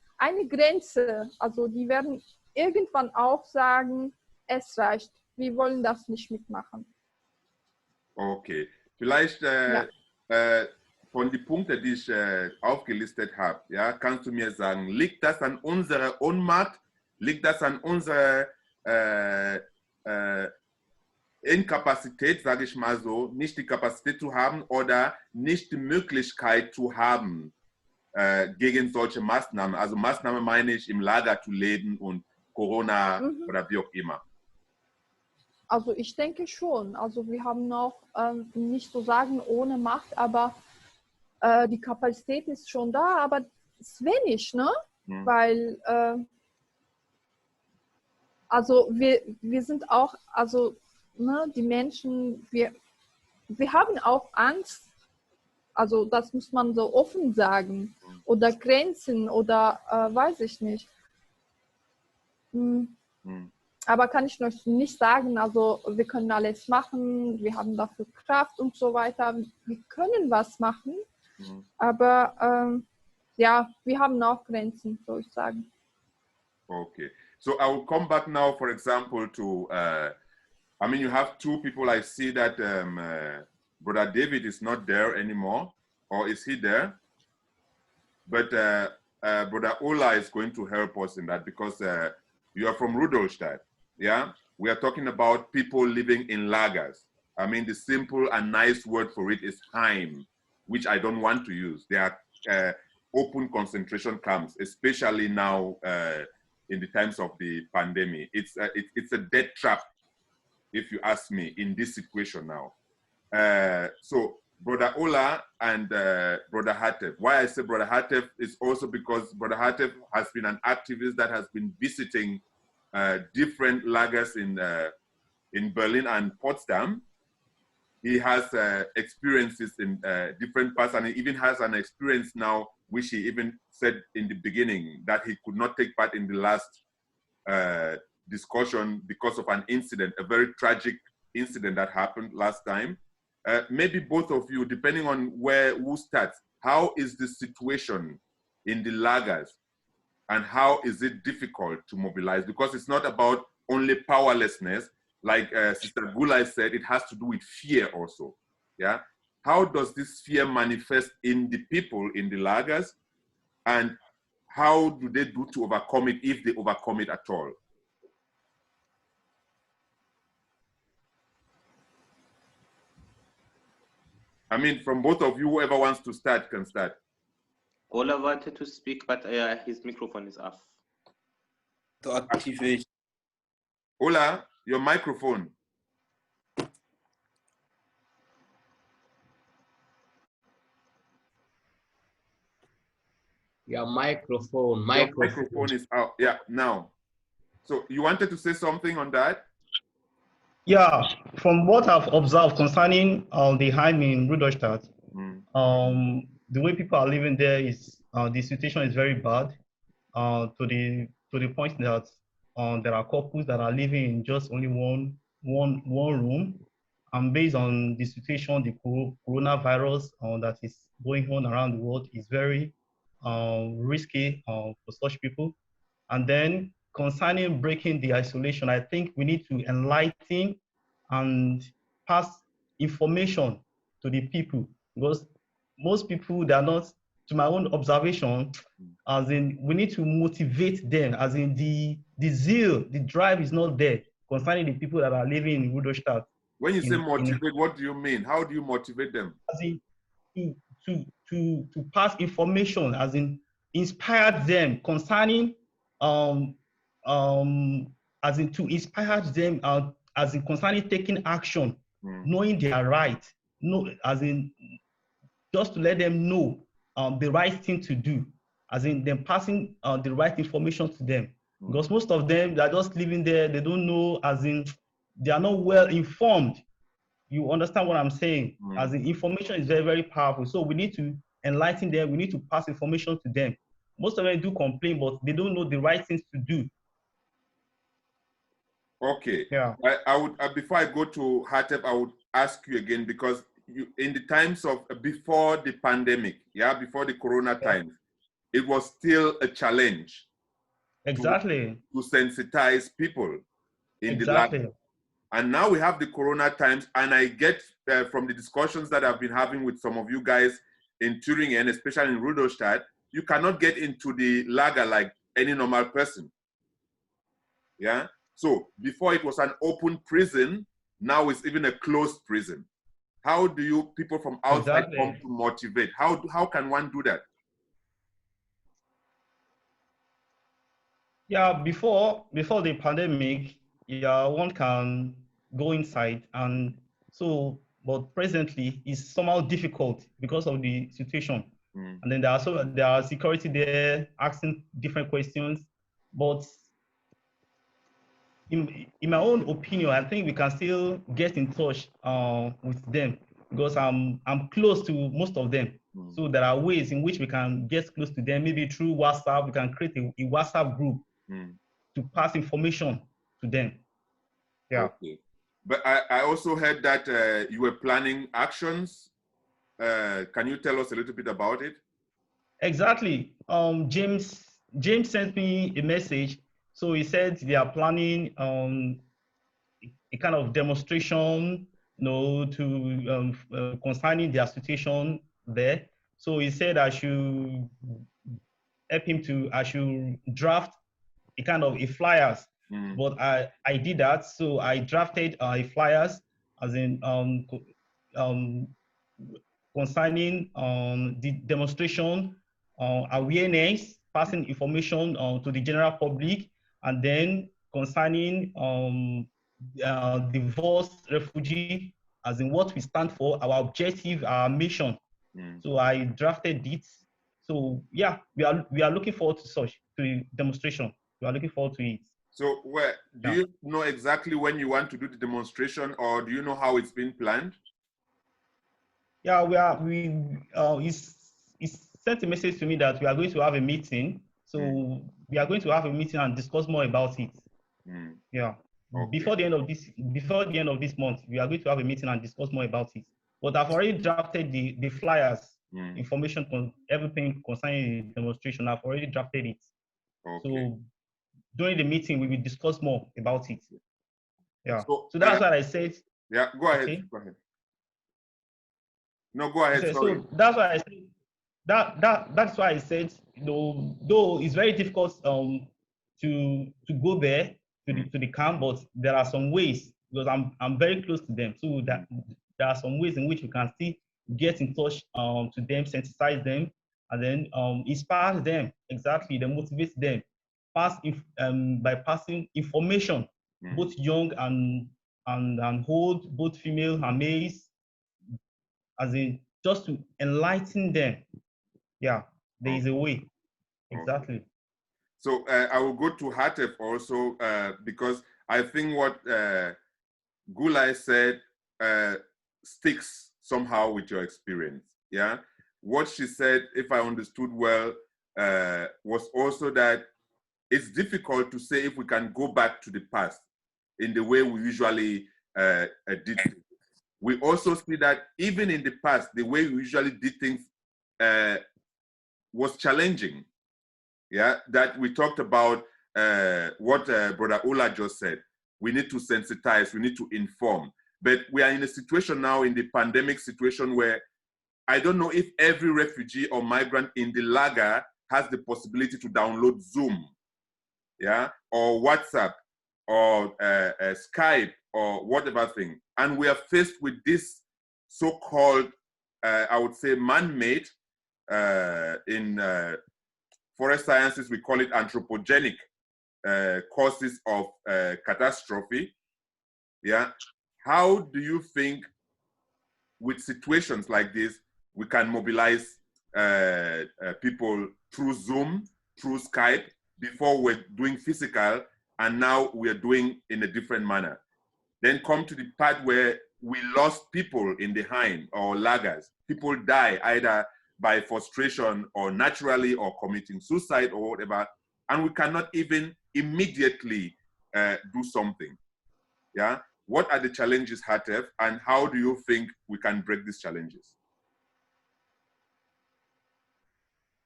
Grenze, also die werden irgendwann auch sagen, es reicht, wir wollen das nicht mitmachen. Okay, vielleicht von den Punkten, die ich aufgelistet habe, ja, kannst du mir sagen, liegt das an unserer Ohnmacht, liegt das an unserer Inkapazität, sage ich mal so, nicht die Kapazität zu haben oder nicht die Möglichkeit zu haben gegen solche Maßnahmen? Also Maßnahmen meine ich, im Lager zu leben und Corona oder wie auch immer. Also ich denke schon. Also wir haben auch nicht so sagen ohne Macht, aber die Kapazität ist schon da, aber es ist wenig, ne? Weil also wir sind auch, also ne, die Menschen, wir haben auch Angst, also das muss man so offen sagen, oder Grenzen oder weiß ich nicht. Aber kann ich noch nicht sagen, also wir können alles machen, wir haben dafür Kraft und so weiter, wir können was machen, aber ja, wir haben auch Grenzen, soll ich sagen. Okay, so I will come back now, for example, to, I mean, you have two people. I see that Brother David is not there anymore, or is he there? But Brother Ola is going to help us in that because you are from Rudolstadt, yeah? We are talking about people living in lagers. I mean, the simple and nice word for it is Heim, which I don't want to use. They are open concentration camps, especially now in the times of the pandemic. It's a death trap, if you ask me, in this situation now. So Brother Ola and Brother Hatef. Why I say Brother Hatef is also because Brother Hatef has been an activist that has been visiting different lagers in Berlin and Potsdam. He has experiences in different parts, and he even has an experience now, which he even said in the beginning that he could not take part in the last discussion because of an incident, a very tragic incident that happened last time. Maybe both of you, depending on who starts, how is the situation in the lagers and how is it difficult to mobilize? Because it's not about only powerlessness. Like Sister Gulai said, it has to do with fear also. Yeah. How does this fear manifest in the people in the lagers, and how do they do to overcome it, if they overcome it at all? I mean, from both of you, whoever wants to start can start. Ola wanted to speak, but his microphone is off. To activate. Ola, your microphone. Your microphone. Your microphone is out. Yeah, now. So you wanted to say something on that? Yeah, from what I've observed concerning the Heim in Rudolstadt, the way people are living there is the situation is very bad. To the point that there are couples that are living in just only one room, and based on the situation, the coronavirus that is going on around the world is very risky for such people. And then concerning breaking the isolation, I think we need to enlighten and pass information to the people, because most people, they are not, to my own observation, as in we need to motivate them, as in the zeal, the drive is not there concerning the people that are living in Rudolstadt. When you say motivate, what do you mean? How do you motivate them? As in to pass information, as in inspire them concerning as in to inspire them as in concerning taking action, knowing their right, as in just to let them know the right thing to do, as in them passing the right information to them. Because most of them, they're just living there, they don't know, as in they are not well informed. You understand what I'm saying? As in information is very, very powerful. So we need to enlighten them, we need to pass information to them. Most of them do complain, but they don't know the right things to do. Okay. Yeah. I would before I go to Hatef, I would ask you again, because in the times of before the pandemic, before the corona times, it was still a challenge. Exactly. To sensitize people in the lab. And now we have the corona times, and I get from the discussions that I've been having with some of you guys in Thüringen, especially in Rudolstadt, you cannot get into the lager like any normal person. Yeah. So before it was an open prison, now it's even a closed prison. How do you people from outside come to motivate? How can one do that? Yeah, before the pandemic, one can go inside, and so, but presently it's somehow difficult because of the situation. And then there are security there asking different questions. But in my own opinion, I think we can still get in touch with them, because I'm close to most of them. So there are ways in which we can get close to them, maybe through WhatsApp. We can create a WhatsApp group to pass information to them. Yeah. Okay. But I also heard that you were planning actions. Can you tell us a little bit about it? Exactly. James sent me a message. So he said they are planning a kind of demonstration, to concerning their situation there. So he said I should help him I should draft a kind of flyers. But I did that. So I drafted flyers as in concerning the demonstration, awareness, passing information to the general public, and then concerning the VOICE Refugee, as in what we stand for, our objective, our mission. So I drafted it. So yeah, we are looking forward to the demonstration. We are looking forward to it. So do you know exactly when you want to do the demonstration, or do you know how it's been planned? Yeah, he's sent a message to me that we are going to have a meeting. So we are going to have a meeting and discuss more about it. Yeah. Okay. Before the end of this month, we are going to have a meeting and discuss more about it. But I've already drafted the flyers, information, everything concerning the demonstration. I've already drafted it. Okay. So during the meeting, we will discuss more about it. Yeah. So that's what I said. Yeah, go ahead. Okay. Go ahead. No, go ahead. Sorry. So that's why I said that's why I said though it's very difficult to go there to the camp, but there are some ways, because I'm very close to them. So that there are some ways in which we can still get in touch to them, sensitize them, and then inspire them, exactly, then motivate them, by passing information, both young and old, both female and males, as in just to enlighten them. Yeah, there is a way. Exactly. So I will go to Hatef also, because I think what Gulai said sticks somehow with your experience. Yeah, what she said, if I understood well, was also that it's difficult to say if we can go back to the past in the way we usually did things. We also see that even in the past, the way we usually did things was challenging. Yeah, that we talked about what Brother Ola just said. We need to sensitize, we need to inform. But we are in a situation now, in the pandemic situation, where I don't know if every refugee or migrant in the lager has the possibility to download Zoom, yeah, or WhatsApp, or Skype, or whatever thing. And we are faced with this so-called, I would say, man-made, in forest sciences, we call it anthropogenic causes of catastrophe. Yeah. How do you think with situations like this, we can mobilize people through Zoom, through Skype? Before we're doing physical, and now we're doing in a different manner. Then come to the part where we lost people in the hind or lagers. People die either by frustration or naturally, or committing suicide or whatever, and we cannot even immediately do something. Yeah, what are the challenges, Hatef, and how do you think we can break these challenges?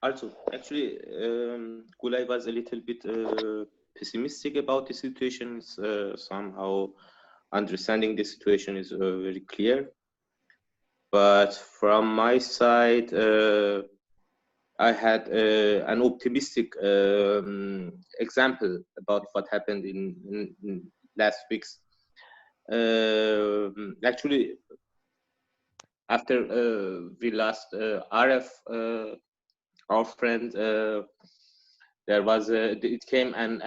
Also, actually, Gulai was a little bit pessimistic about the situation. Somehow understanding the situation is very clear. But from my side, I had an optimistic example about what happened in last weeks. Actually, after we lost Aref, our friend, there was it came and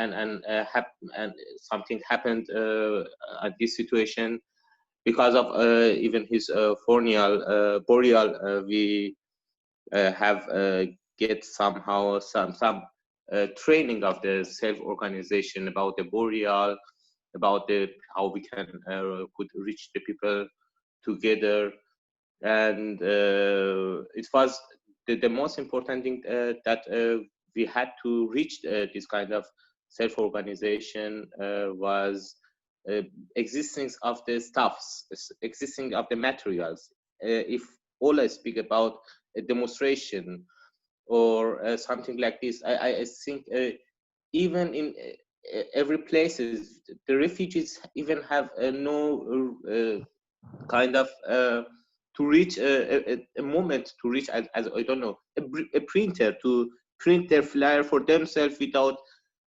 something happened at this situation. Because of even his boreal, we have get somehow some training of the self-organization about the boreal, about how we could reach the people together, and it was the most important thing that we had to reach this kind of self-organization was existence of the stuffs, existing of the materials. If all I speak about a demonstration or something like this, I think even in every places, the refugees even have no kind of to reach a moment to reach as I don't know, a printer to print their flyer for themselves without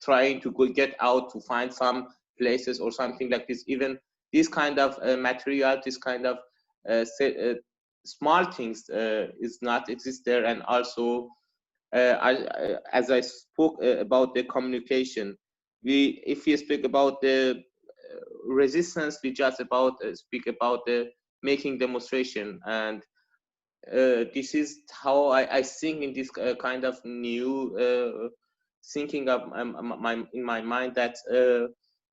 trying to go get out to find some places or something like this. Even this kind of material, this kind of small things is not exist there. And also, as I spoke about the communication, if we speak about the resistance, we just speak about the making demonstration. And this is how I think in this kind of new thinking of in my mind, that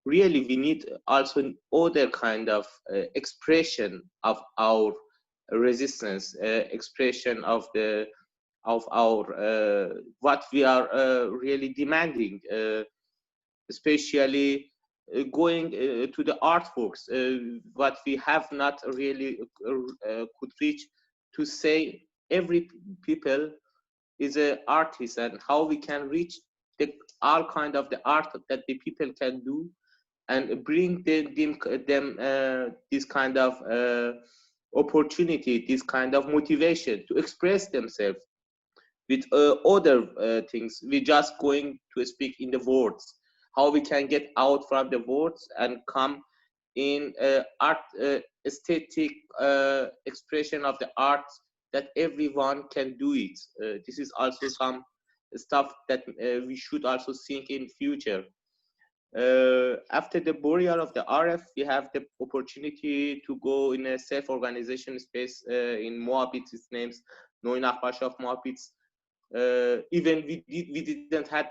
really we need also other kind of expression of our resistance, expression of our what we are really demanding, especially going to the artworks, what we have not really could reach, to say every people is an artist, and how we can reach all kind of the art that the people can do, and bring them this kind of opportunity, this kind of motivation to express themselves with other things. We're just going to speak in the words, how we can get out from the words and come in art, aesthetic expression of the art, that everyone can do it. This is also some stuff that we should also think in future. After the burial of the RF, we have the opportunity to go in a self-organization space in Moabit. Its name's Neue Nachbarschaft Moabit. Even we didn't have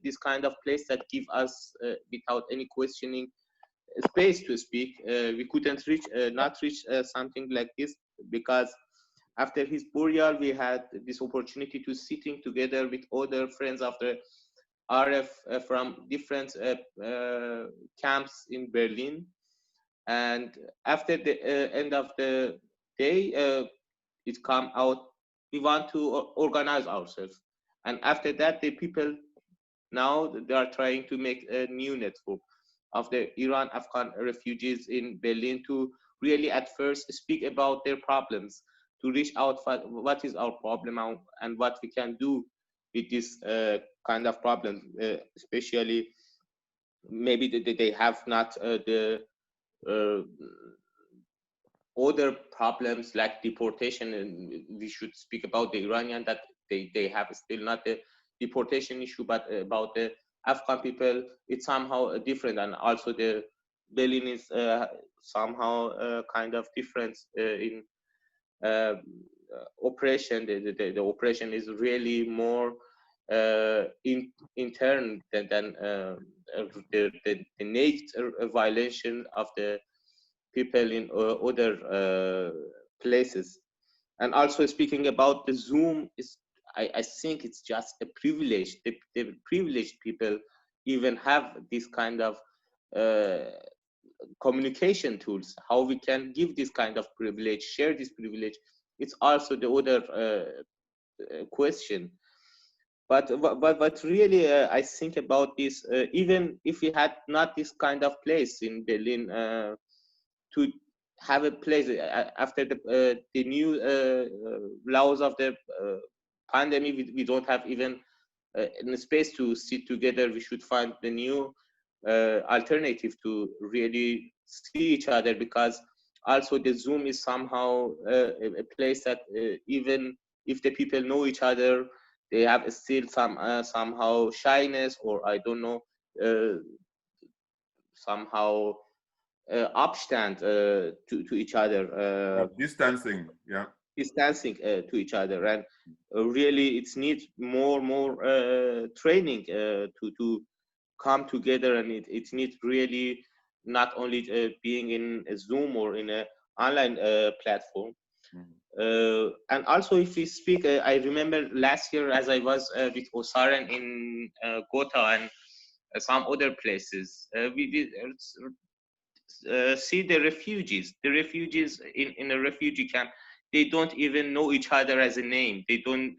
this kind of place that give us without any questioning space to speak. We couldn't not reach something like this, because after his burial, we had this opportunity to sitting together with other friends of the RF from different camps in Berlin. And after the end of the day, it come out, we want to organize ourselves. And after that, the people now, they are trying to make a new network of the Iran Afghan refugees in Berlin, to really at first speak about their problems, to reach out for what is our problem and what we can do with this kind of problem, especially maybe they have not the other problems like deportation. And we should speak about the Iranian, that they have still not the deportation issue, but about the Afghan people, it's somehow different. And also the Berlin is somehow kind of different in oppression. The oppression is really more intern than the naked violation of the people in other places. And also speaking about the Zoom, I think it's just a privilege. The privileged people even have this kind of communication tools, how we can give this kind of privilege, share this privilege. It's also the other question. But really, I think about this, even if we had not this kind of place in Berlin, to have a place after the new laws of the pandemic, we don't have even a space to sit together. We should find the new alternative to really see each other, because also the Zoom is somehow a place that even if the people know each other, they have still some somehow shyness, or I don't know, somehow Abstand to each other. Distancing, yeah. Distancing to each other, and really it needs more training to come together, and it needs really not only being in a Zoom or in an online platform. And also, if we speak, I remember last year as I was with Osaren in Gotha and some other places, we did see the refugees in a refugee camp. They don't even know each other as a name. They don't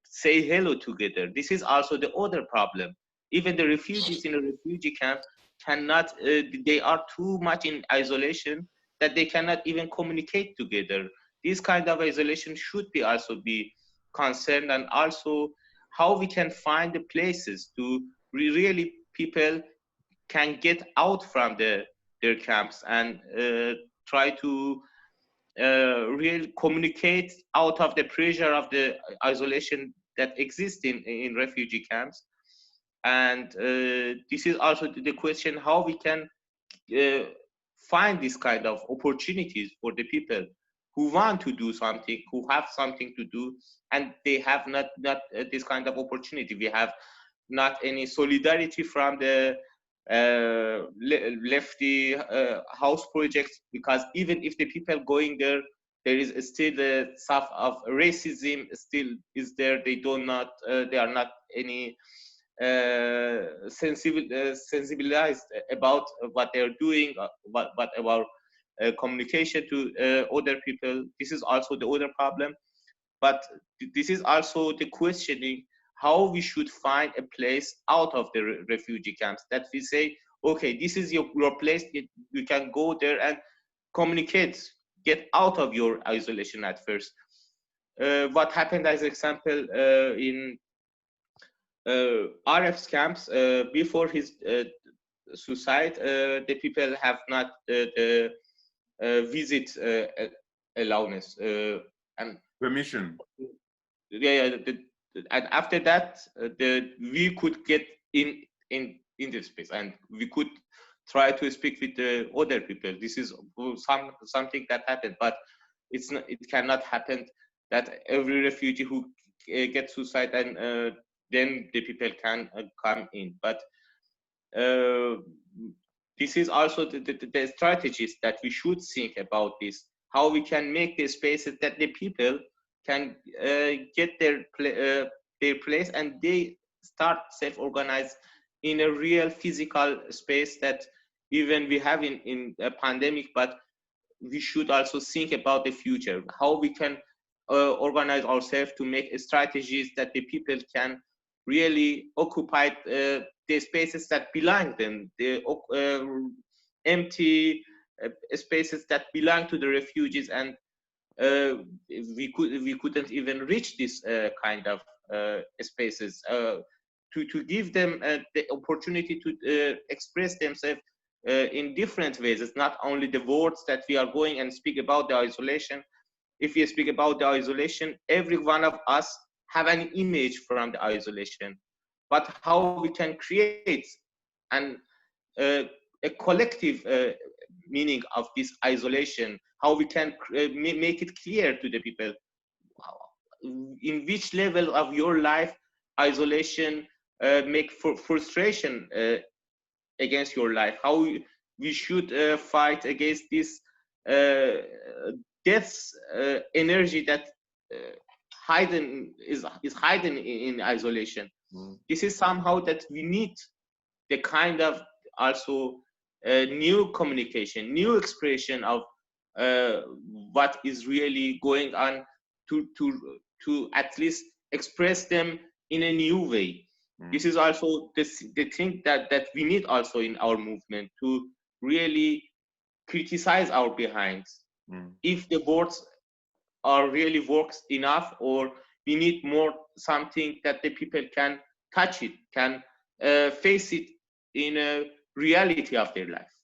say hello together. This is also the other problem. Even the refugees in a refugee camp cannot, they are too much in isolation that they cannot even communicate together. This kind of isolation should be also be concerned, and also how we can find the places to really people can get out from the their camps and try to really communicate out of the pressure of the isolation that exists in refugee camps. And this is also the question how we can find this kind of opportunities for the people who want to do something, who have something to do, and they have not this kind of opportunity. We have not any solidarity from the lefty house projects, because even if the people going there, there is still the stuff of racism still is there. They they are not any sensibilized about what they're doing, what about communication to other people. This is also the other problem. But this is also the questioning how we should find a place out of the refugee camps, that we say, okay, this is your place, you can go there and communicate, get out of your isolation at first. What happened, as example, in Aref's camps, before his suicide, the people have not the visit allowance and permission. And after that, we could get in this space, and we could try to speak with the other people. This is something that happened, but it's not, it cannot happen that every refugee who gets suicide and then the people can come in. But this is also the strategies that we should think about this, how we can make the spaces that the people can get their place and they start self-organized in a real physical space that even we have in a pandemic, but we should also think about the future, how we can organize ourselves to make strategies that the people can really occupy the spaces that belong them, the empty spaces that belong to the refugees, and we couldn't even reach this kind of spaces to give them the opportunity to express themselves in different ways. It's not only the words that we are going and speak about the isolation. If we speak about the isolation, every one of us have an image from the isolation, but how we can create a collective meaning of this isolation, how we can make it clear to the people in which level of your life isolation make frustration against your life, how we should fight against this death energy that is hidden in isolation. This is somehow that we need the kind of also new communication, new expression of what is really going on to at least express them in a new way. This is also the thing that we need also in our movement, to really criticize our behinds. If the words are really works enough, or we need more something that the people can touch it, can face it in a reality of their life.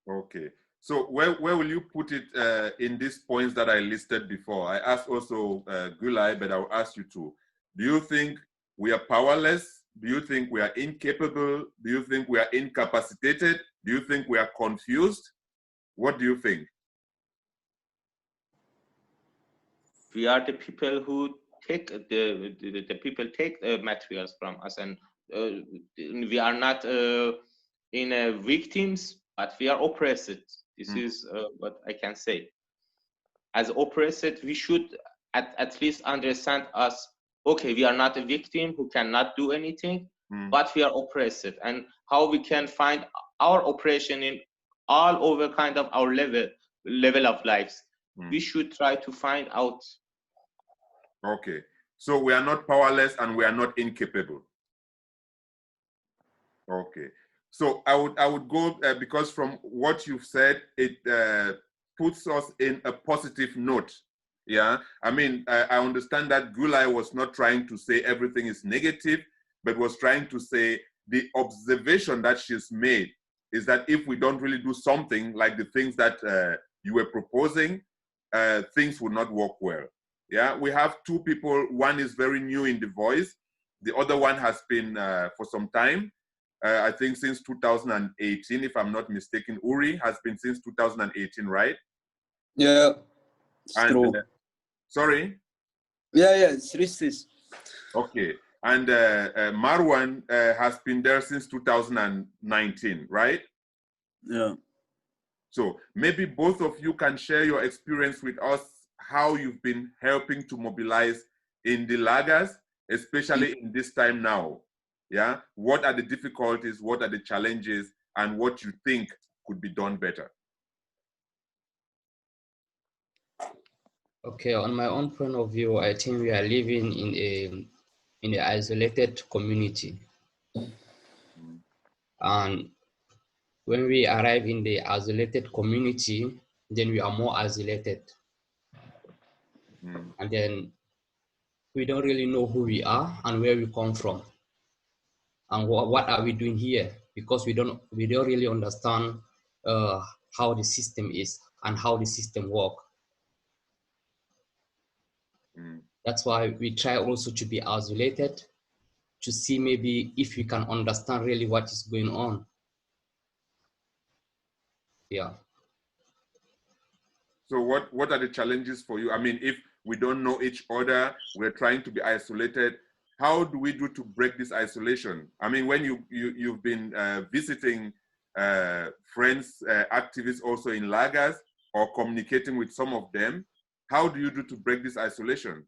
Okay, so where will you put it in these points that I listed before? I asked also Gulay, but I'll ask you too. Do you think we are powerless? Do you think we are incapable? Do you think we are incapacitated? Do you think we are confused? What do you think? We are the people who take the people take materials from us, and we are not in victims, but we are oppressed. This is what I can say. As oppressed, we should at least understand us. Okay, we are not a victim who cannot do anything, but we are oppressed, and how we can find our oppression in all over kind of our level of lives. We should try to find out. Okay, so we are not powerless and we are not incapable. Okay, so I would go because from what you've said, it puts us in a positive note. Yeah, I mean, I understand that Gulay was not trying to say everything is negative, but was trying to say the observation that she's made is that if we don't really do something like the things that you were proposing, things will not work well. Yeah, we have two people. One is very new in the voice. The other one has been for some time. I think since 2018, if I'm not mistaken. Uri has been since 2018, right? Yeah. And sorry? Yeah, it's risks. Okay. And Marwan has been there since 2019, right? Yeah. So maybe both of you can share your experience with us, how you've been helping to mobilize in the lagers, especially in this time now. Yeah. What are the difficulties? What are the challenges? And what you think could be done better? Okay, on my own point of view, I think we are living in an isolated community. And when we arrive in the isolated community, then we are more isolated. And then we don't really know who we are and where we come from. And what are we doing here? Because we don't really understand how the system is and how the system works. That's why we try also to be isolated, to see maybe if we can understand really what is going on. Yeah. So what are the challenges for you? I mean, if we don't know each other, we're trying to be isolated. How do we do to break this isolation? I mean, when you've been visiting friends, activists also in lagers, or communicating with some of them, how do you do to break this isolation?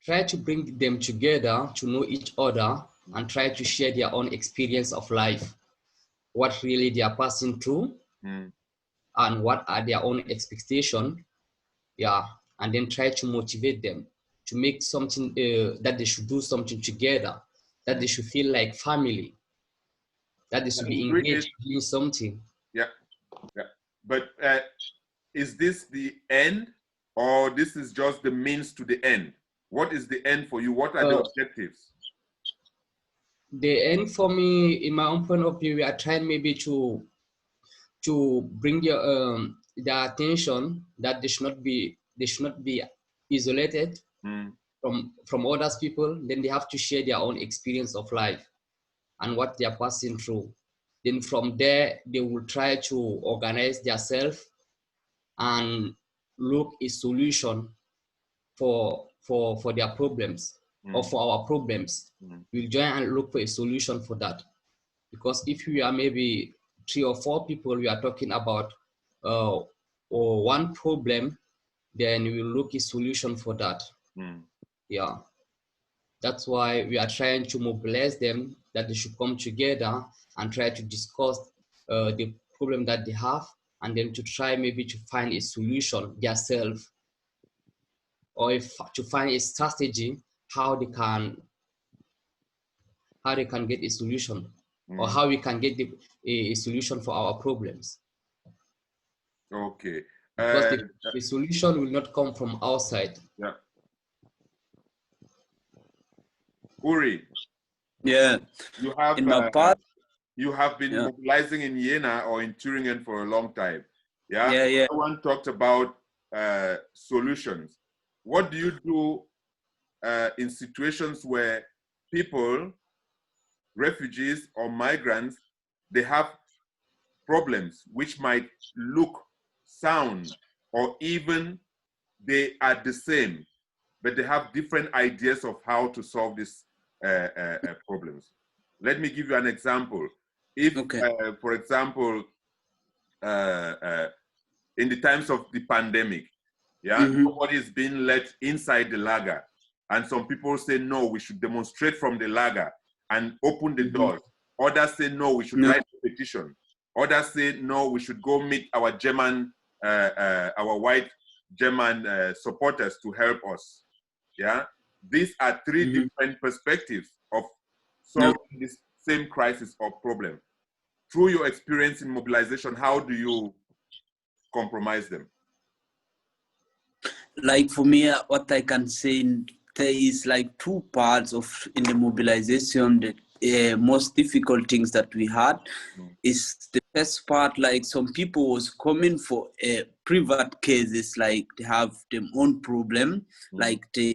Try to bring them together to know each other and try to share their own experience of life, what really they are passing through, and what are their own expectations. Yeah, and then try to motivate them to make something that they should do something together, that they should feel like family, that they should be engaged in something. Yeah, yeah. But is this the end, or this is just the means to the end? What is the end for you? What are the objectives? The end for me, in my own point of view, we are trying maybe to bring their attention that they should not be isolated from others people. Then they have to share their own experience of life and what they are passing through. Then from there, they will try to organize themselves and look a solution for their problems or for our problems. We'll join and look for a solution for that. Because if we are maybe 3 or 4 people, we are talking about or one problem, then we will look a solution for that. Yeah. That's why we are trying to mobilize them, that they should come together and try to discuss the problem that they have, and then to try maybe to find a solution themselves, or to find a strategy how they can get a solution, or how we can get a solution for our problems. Okay. Because the solution will not come from outside. Yeah. Uri. Yeah. You have in my part. You have been mobilizing in Jena or in Thüringen for a long time. Yeah. Yeah. Everyone talked about solutions. What do you do in situations where people, refugees or migrants, they have problems which might look, sound, or even they are the same, but they have different ideas of how to solve these problems? Let me give you an example. If, for example, in the times of the pandemic, nobody is being let inside the lager, and some people say, no, we should demonstrate from the lager and open the doors. Others say, no, we should write a petition. Others say, no, we should go meet our German, our white German supporters to help us. Yeah, these are 3 different perspectives of solving this same crisis or problem. Through your experience in mobilization, how do you compromise them? Like for me, what I can say, there is like 2 parts in the mobilization. most difficult things that we had is the first part, like some people was coming for private cases, like they have their own problem, like they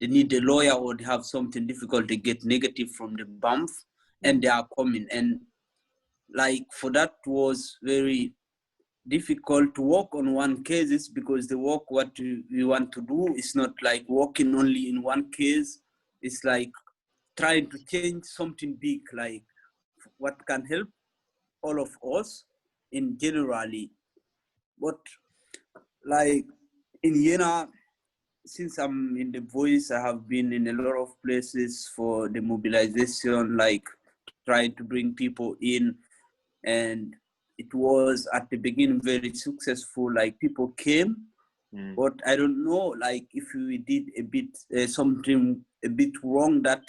need a lawyer or they have something difficult, they get negative from the BAMF, and they are coming. And like for that was very difficult to work on one cases, because the work what we want to do is not like working only in one case. It's like trying to change something big, like what can help all of us in generally. But like in Jena, since I'm in the Voice, I have been in a lot of places for the mobilization, like trying to bring people in, and it was at the beginning very successful, like people came, but I don't know, like if we did a bit something a bit wrong, that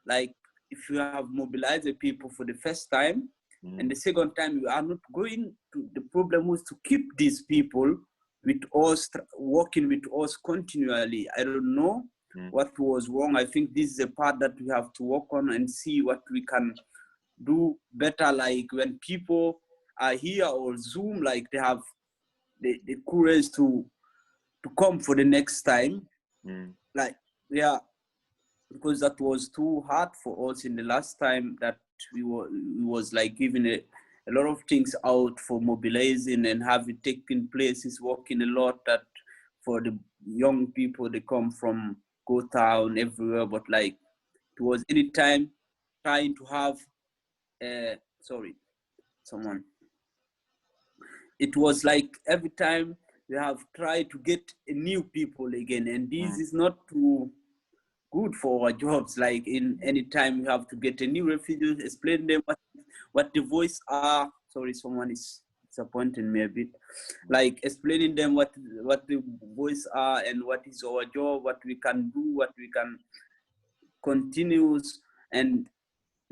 like if you have mobilized the people for the first time and the second time you are not going to, the problem was to keep these people with us, working with us continually. I don't know what was wrong. I think this is a part that we have to work on and see what we can do better, like when people are here or Zoom, like they have the courage to come for the next time. Like, yeah, because that was too hard for us in the last time that we was like giving a lot of things out for mobilizing and have it taking places, working a lot, that for the young people, they come from Go Town, everywhere, but like it was any time trying to have sorry, someone. It was like every time we have tried to get new people again, and this is not too good for our jobs. Like in any time we have to get a new refugee, explain them what the voice are. Sorry, someone is disappointing me a bit. Like explaining them what the voice are and what is our job, what we can do, what we can continue, and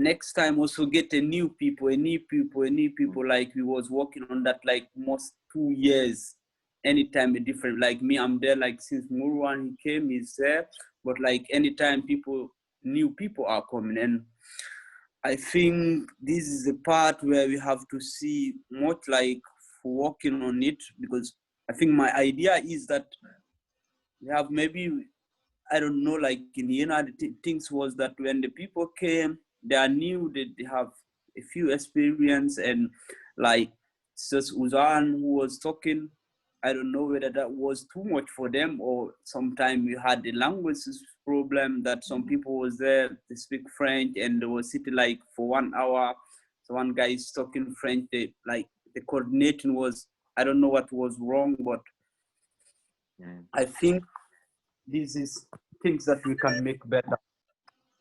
next time also get a new people, like we was working on that like most 2 years, anytime a different, like me, I'm there like since Murwan he came, he's there, but like anytime new people are coming. And I think this is the part where we have to see much like for working on it, because I think my idea is that we have maybe, I don't know, like in Jena, the things was that when the people came, they are new, they have a few experience, and like Sis Uzan who was talking, I don't know whether that was too much for them, or sometimes we had the language problem that some people was there, they speak French and they were sitting like for 1 hour. So one guy is talking French, the coordinating was, I don't know what was wrong, but I think this is things that we can make better.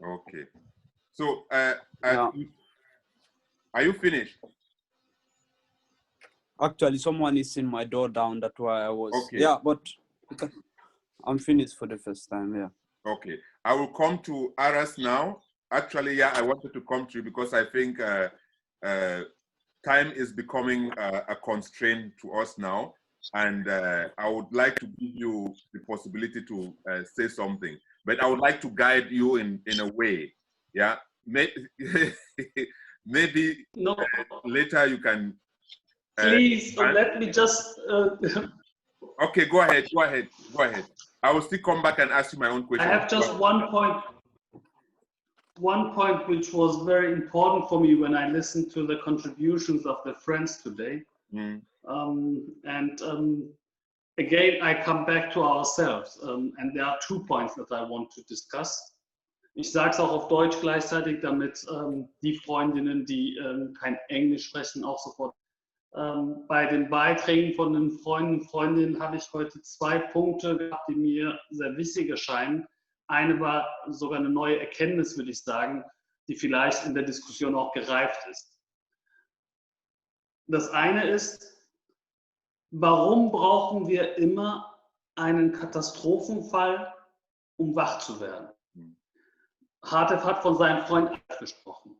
Okay. So, are you finished? Actually, someone is in my door down. That's why I was. Okay. Yeah, but I'm finished for the first time. Yeah. Okay. I will come to Aras now. Actually, yeah, I wanted to come to you because I think time is becoming a constraint to us now. And I would like to give you the possibility to say something, but I would like to guide you in a way. Yeah. Maybe no. Later you can. Please let me just. Okay, go ahead. I will still come back and ask you my own question. I have just one point which was very important for me when I listened to the contributions of the friends today. Again, I come back to ourselves, and there are 2 points that I want to discuss. Ich sage es auch auf Deutsch gleichzeitig, damit die Freundinnen, die kein Englisch sprechen, auch sofort. Bei den Beiträgen von den Freunden und Freundinnen habe ich heute 2 Punkte gehabt, die mir sehr wichtig erscheinen. Eine war sogar eine neue Erkenntnis, würde ich sagen, die vielleicht in der Diskussion auch gereift ist. Das eine ist, warum brauchen wir immer einen Katastrophenfall, um wach zu werden? Hartef hat von seinem Freund gesprochen.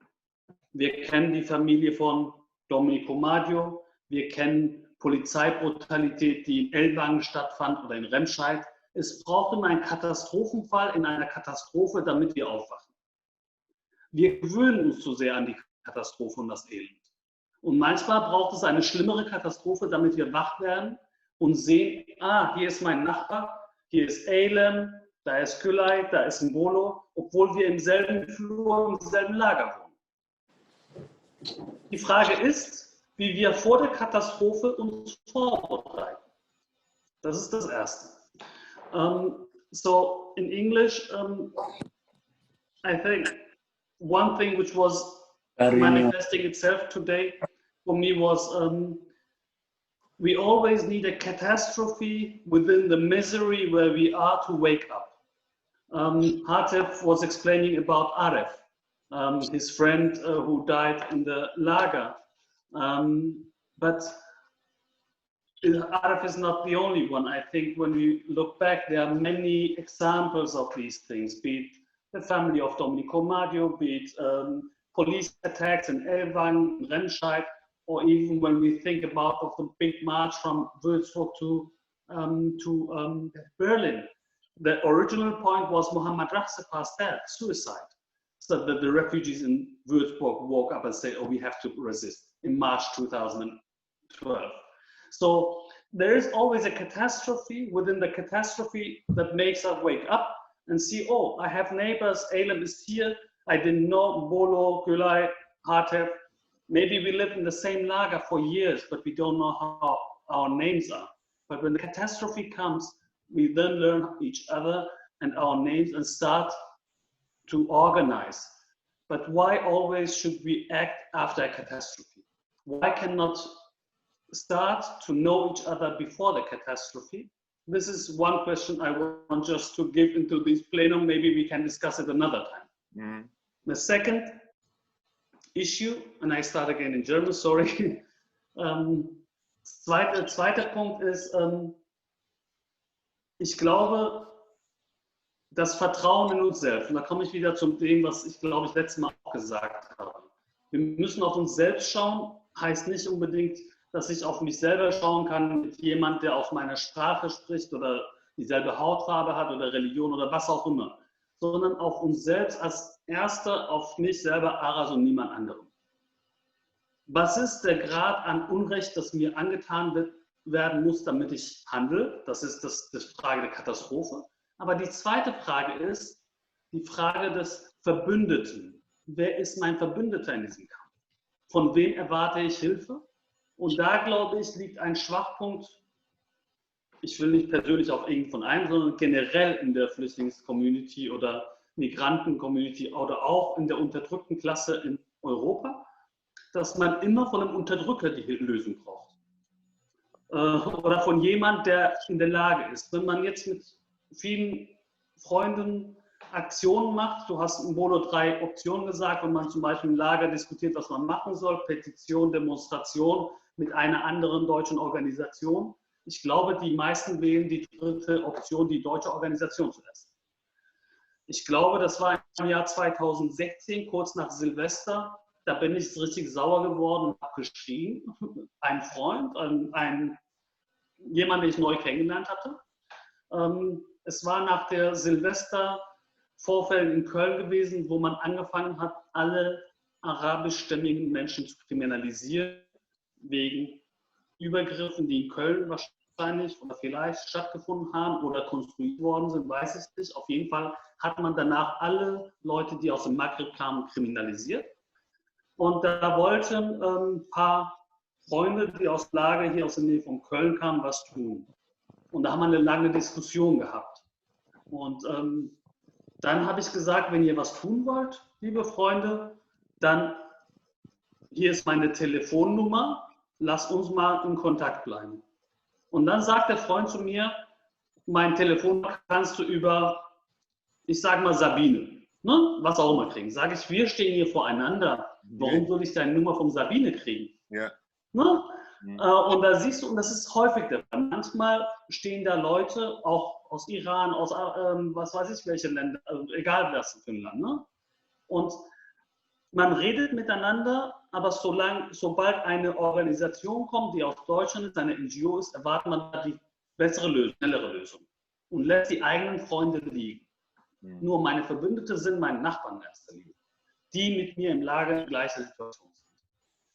Wir kennen die Familie von Domenico Maggio, wir kennen Polizeibrutalität, die in Ellwangen stattfand oder in Remscheid. Es braucht immer einen Katastrophenfall in einer Katastrophe, damit wir aufwachen. Wir gewöhnen uns zu sehr an die Katastrophe und das Elend. Und manchmal braucht es eine schlimmere Katastrophe, damit wir wach werden und sehen, ah, hier ist mein Nachbar, hier ist Elem, da ist Gülay, da ist Mbolo, obwohl wir im selben Flur, im selben Lager wohnen. Die Frage ist, wie wir vor der Katastrophe uns vorbereiten. Das ist das Erste. So in English, I think one thing which was manifesting itself today for me was we always need a catastrophe within the misery where we are to wake up. Hatef was explaining about Aref, his friend who died in the lager. But Aref is not the only one. I think when we look back, there are many examples of these things, be it the family of Domenico Maggio, be it police attacks in Ellwangen, Remscheid, or even when we think about the big march from Würzburg to Berlin. The original point was Mohammad Rafsepa's death, suicide. So that the refugees in Würzburg woke up and said, oh, we have to resist in March 2012. So there is always a catastrophe within the catastrophe that makes us wake up and see, oh, I have neighbors, Elem is here, I didn't know, Bolo, Gülay, Hatef. Maybe we lived in the same lager for years, but we don't know how our names are. But when the catastrophe comes, we then learn each other and our names and start to organize. But why always should we act after a catastrophe? Why cannot start to know each other before the catastrophe? This is one question I want just to give into this plenum. Maybe we can discuss it another time. The second issue, and I start again in German, sorry. Zweiter Punkt ist, ich glaube, das Vertrauen in uns selbst. Und da komme ich wieder zu dem, was ich glaube ich letztes Mal auch gesagt habe. Wir müssen auf uns selbst schauen, heißt nicht unbedingt, dass ich auf mich selber schauen kann mit jemand, der auf meiner Sprache spricht oder dieselbe Hautfarbe hat oder Religion oder was auch immer, sondern auf uns selbst als Erster, auf mich selber, Aras und niemand anderem. Was ist der Grad an Unrecht, das mir angetan werden muss, damit ich handle? Das ist die Frage der Katastrophe. Aber die zweite Frage ist die Frage des Verbündeten. Wer ist mein Verbündeter in diesem Kampf? Von wem erwarte ich Hilfe? Und da, glaube ich, liegt ein Schwachpunkt, ich will nicht persönlich auf irgend von einem, sondern generell in der Flüchtlingscommunity oder Migranten-Community oder auch in der unterdrückten Klasse in Europa, dass man immer von einem Unterdrücker die Lösung braucht. Oder von jemand, der in der Lage ist. Wenn man jetzt mit vielen Freunden Aktionen macht, du hast in Bodo 3 Optionen gesagt, wenn man zum Beispiel im Lager diskutiert, was man machen soll, Petition, Demonstration mit einer anderen deutschen Organisation. Ich glaube, die meisten wählen die dritte Option, die deutsche Organisation zuerst. Ich glaube, das war im Jahr 2016, kurz nach Silvester. Da bin ich richtig sauer geworden und habe geschrien. Ein Freund, jemand, den ich neu kennengelernt hatte. Es war nach der Silvestervorfällen in Köln gewesen, wo man angefangen hat, alle arabischstämmigen Menschen zu kriminalisieren, wegen Übergriffen, die in Köln wahrscheinlich oder vielleicht stattgefunden haben oder konstruiert worden sind, weiß ich nicht. Auf jeden Fall hat man danach alle Leute, die aus dem Maghreb kamen, kriminalisiert. Und da wollten ein paar Freunde, die aus Lager hier aus der Nähe von Köln kamen, was tun. Und da haben wir eine lange Diskussion gehabt. Und dann habe ich gesagt, wenn ihr was tun wollt, liebe Freunde, dann hier ist meine Telefonnummer, lasst uns mal in Kontakt bleiben. Und dann sagt der Freund zu mir, mein Telefon kannst du über, ich sage mal Sabine, ne? Was auch immer kriegen. Sage ich, wir stehen hier voreinander. Warum soll ich deine Nummer von Sabine kriegen? Ja. Ne? Und da siehst du, und das ist häufig der Fall. Manchmal stehen da Leute, auch aus Iran, aus was weiß ich welche Länder, egal was für ein Land. Ne? Und man redet miteinander, aber sobald eine Organisation kommt, die aus Deutschland ist, eine NGO ist, erwartet man die bessere Lösung, schnellere Lösung und lässt die eigenen Freunde liegen. Nur meine Verbündete sind meine Nachbarn in erster Linie. die mit mir im Lager in gleicher Situation sind.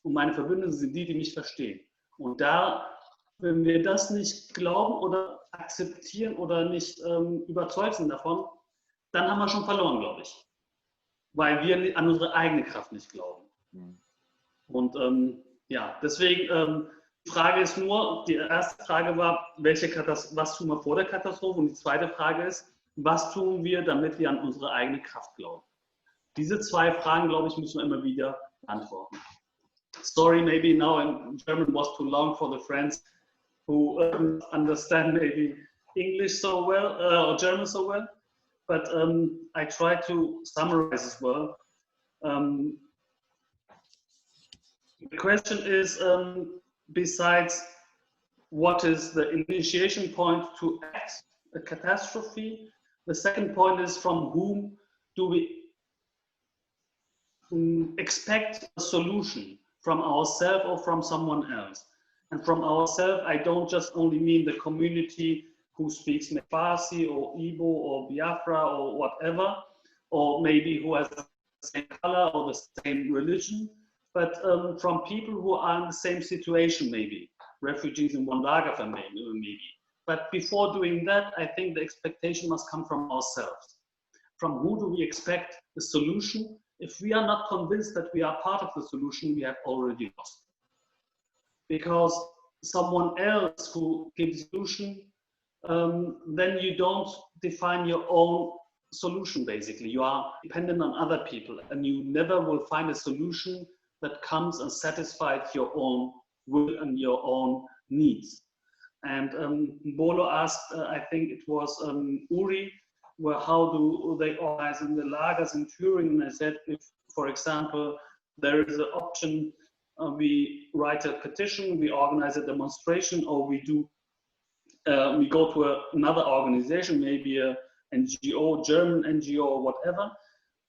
Und meine Verbündeten sind die, die mich verstehen. Und da, wenn wir das nicht glauben oder akzeptieren oder nicht überzeugt sind davon, dann haben wir schon verloren, glaube ich. Weil wir an unsere eigene Kraft nicht glauben. Und ja, deswegen, die Frage ist nur, die erste Frage war, was tun wir vor der Katastrophe? Und die zweite Frage ist, was tun wir, damit wir an unsere eigene Kraft glauben? Diese zwei Fragen, glaube ich, müssen wir immer wieder antworten. Sorry, maybe now in German was too long for the friends who understand maybe English so well, or German so well, but I try to summarize as well. The question is, besides what is the initiation point to act a catastrophe, the second point is from whom do we expect a solution, from ourselves or from someone else? And from ourselves, I don't just only mean the community who speaks Farsi or Igbo or Biafra or whatever, or maybe who has the same color or the same religion, but from people who are in the same situation, maybe refugees in one lager family, maybe. But before doing that, I think the expectation must come from ourselves. From who do we expect the solution? If we are not convinced that we are part of the solution, we have already lost. Because someone else who gives a solution, then you don't define your own solution, basically. You are dependent on other people, and you never will find a solution that comes and satisfies your own will and your own needs. And Bolo asked, I think it was Uri, how do they organize in the lagers in Thüringen? And I said, if, for example, there is an option, we write a petition, we organize a demonstration, or we go to another organization, maybe a NGO, German NGO or whatever.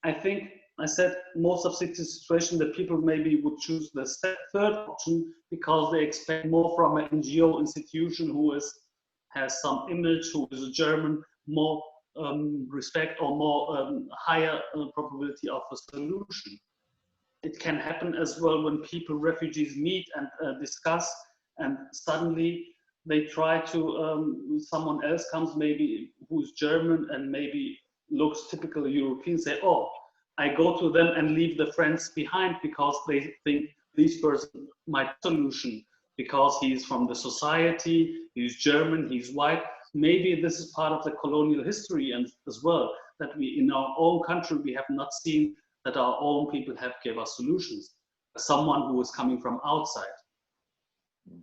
I think I said most of the situation that people maybe would choose the third option because they expect more from an NGO institution who has some image, who is a German, more respect or more higher probability of a solution. It can happen as well when people, refugees meet and discuss, and suddenly they try to, someone else comes maybe who's German and maybe looks typical European, say, oh, I go to them and leave the friends behind because they think this person might solution because he's from the society, he's German, he's white. Maybe this is part of the colonial history and as well, that we in our own country, we have not seen that our own people have given us solutions. Someone who is coming from outside.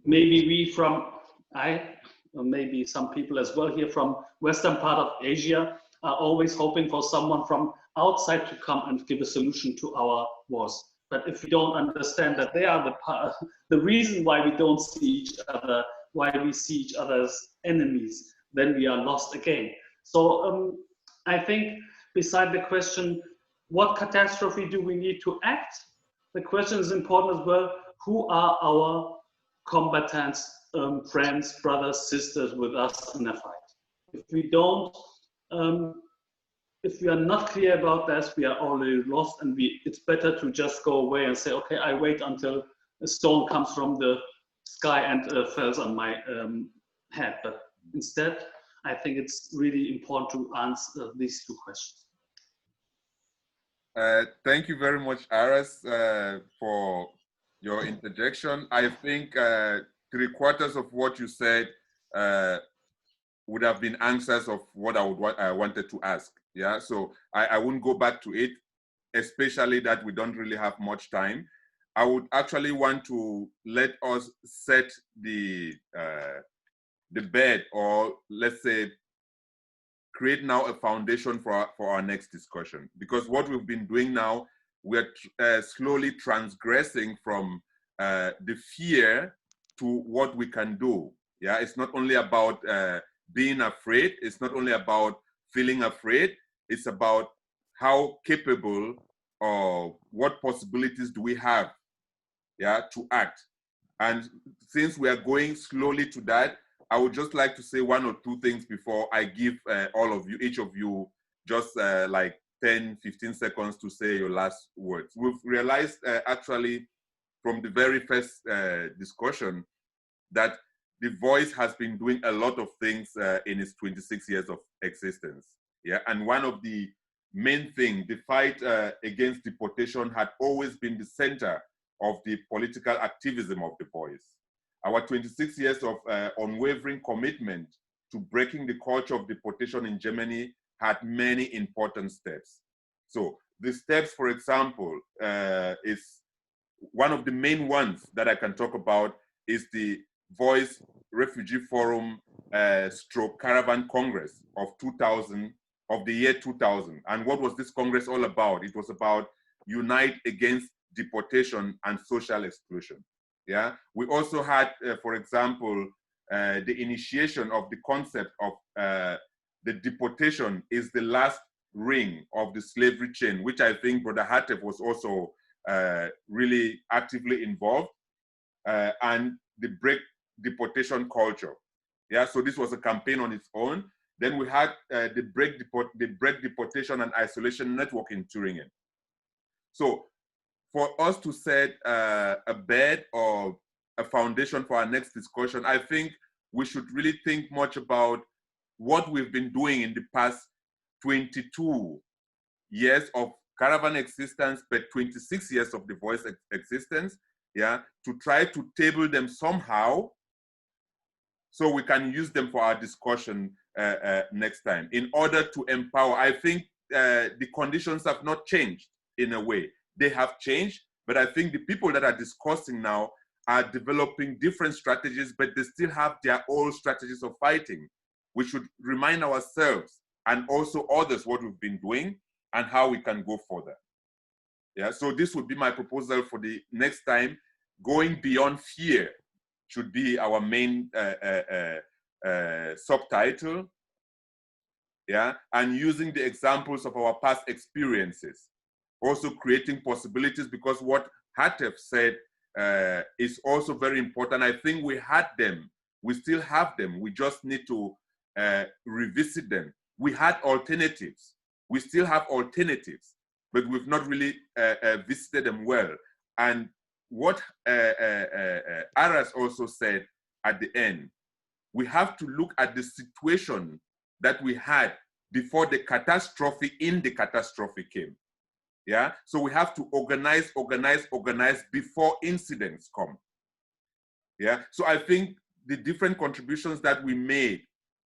Maybe we from, or maybe some people as well here from Western part of Asia are always hoping for someone from outside to come and give a solution to our wars. But if we don't understand that they are the reason why we don't see each other, why we see each other as enemies, then we are lost again. So I think beside the question, what catastrophe do we need to act? The question is important as well, who are our combatants, friends, brothers, sisters with us in a fight? If we don't, if we are not clear about this, we are already lost, and it's better to just go away and say, okay, I wait until a stone comes from the sky and falls on my head. But instead, I think it's really important to answer these two questions. Thank you very much, Aras, for your interjection. I think 3/4 of what you said would have been answers of what I wanted to ask. Yeah, so I wouldn't go back to it, especially that we don't really have much time. I would actually want to let us set the bed, or let's say create now a foundation for our next discussion. Because what we've been doing now, we're slowly transgressing from the fear to what we can do. Yeah, it's not only about being afraid, it's not only about feeling afraid, it's about how capable or what possibilities do we have, yeah, to act. And since we are going slowly to that, I would just like to say one or two things before I give all of you, each of you, just like 10, 15 seconds to say your last words. We've realized actually from the very first discussion that the Voice has been doing a lot of things in its 26 years of existence. Yeah, and one of the main things, the fight against deportation had always been the center of the political activism of the Voice. Our 26 years of unwavering commitment to breaking the culture of deportation in Germany had many important steps. So the steps, for example, is one of the main ones that I can talk about is the VOICE Refugee Forum stroke Caravan Congress of the year 2000. And what was this Congress all about? It was about unite against deportation and social exclusion. Yeah, we also had, for example, the initiation of the concept of the deportation is the last ring of the slavery chain, which I think Brother Hatef was also really actively involved, and the break deportation culture. Yeah, so this was a campaign on its own. Then we had the break deportation and isolation network in Turingen. So for us to set a bed or a foundation for our next discussion, I think we should really think much about what we've been doing in the past 22 years of Caravan existence, but 26 years of the Voice existence, yeah, to try to table them somehow so we can use them for our discussion next time in order to empower. I think the conditions have not changed in a way. They have changed, but I think the people that are discussing now are developing different strategies, but they still have their own strategies of fighting. We should remind ourselves and also others what we've been doing and how we can go further. Yeah, so this would be my proposal for the next time. Going beyond fear should be our main subtitle. Yeah, and using the examples of our past experiences. Also creating possibilities, because what Hatef said is also very important. I think we had them, we still have them, we just need to revisit them. We had alternatives, we still have alternatives, but we've not really visited them well. And what Aras also said at the end, we have to look at the situation that we had before the catastrophe in the catastrophe came. Yeah, so we have to organize before incidents come. Yeah, so I think the different contributions that we made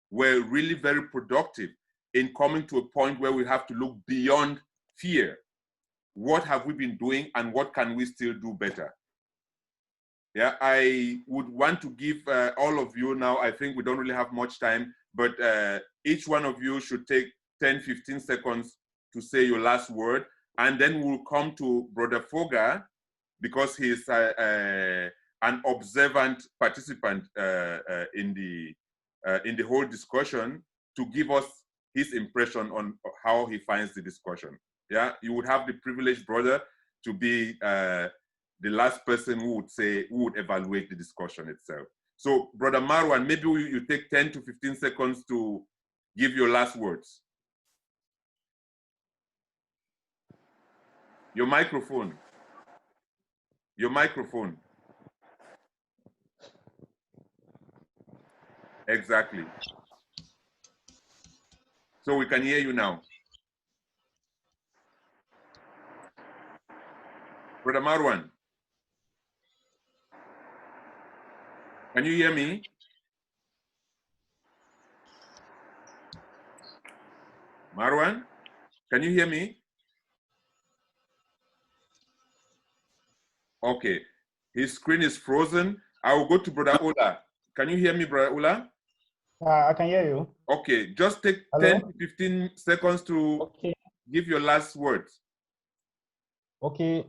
were really very productive in coming to a point where we have to look beyond fear. What have we been doing and what can we still do better? Yeah, I would want to give all of you now, I think we don't really have much time, but each one of you should take 10, 15 seconds to say your last word. And then we'll come to Brother Foga, because he's an observant participant in the whole discussion, to give us his impression on how he finds the discussion. Yeah, you would have the privilege, brother, to be the last person who would evaluate the discussion itself. So, Brother Marwan, maybe you take 10 to 15 seconds to give your last words. Your microphone. Your microphone. Exactly. So we can hear you now. Brother Marwan. Can you hear me? Marwan, can you hear me? Okay, his screen is frozen. I will go to Brother Ola. Can you hear me, Brother Ola? I can hear you. Okay, just take Hello? 10 to 15 seconds to give your last words. Okay,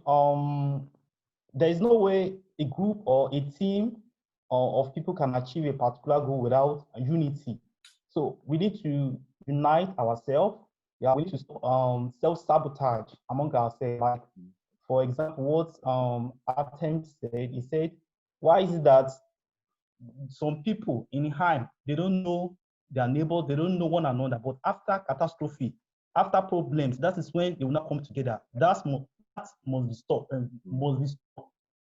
there is no way a group or a team of people can achieve a particular goal without unity. So we need to unite ourselves. Yeah, we need to self-sabotage among ourselves. Like, for example, what Atem said, he said, why is it that some people in Heim, they don't know their neighbors, they don't know one another, but after catastrophe, after problems, that is when they will not come together. That must be stopped.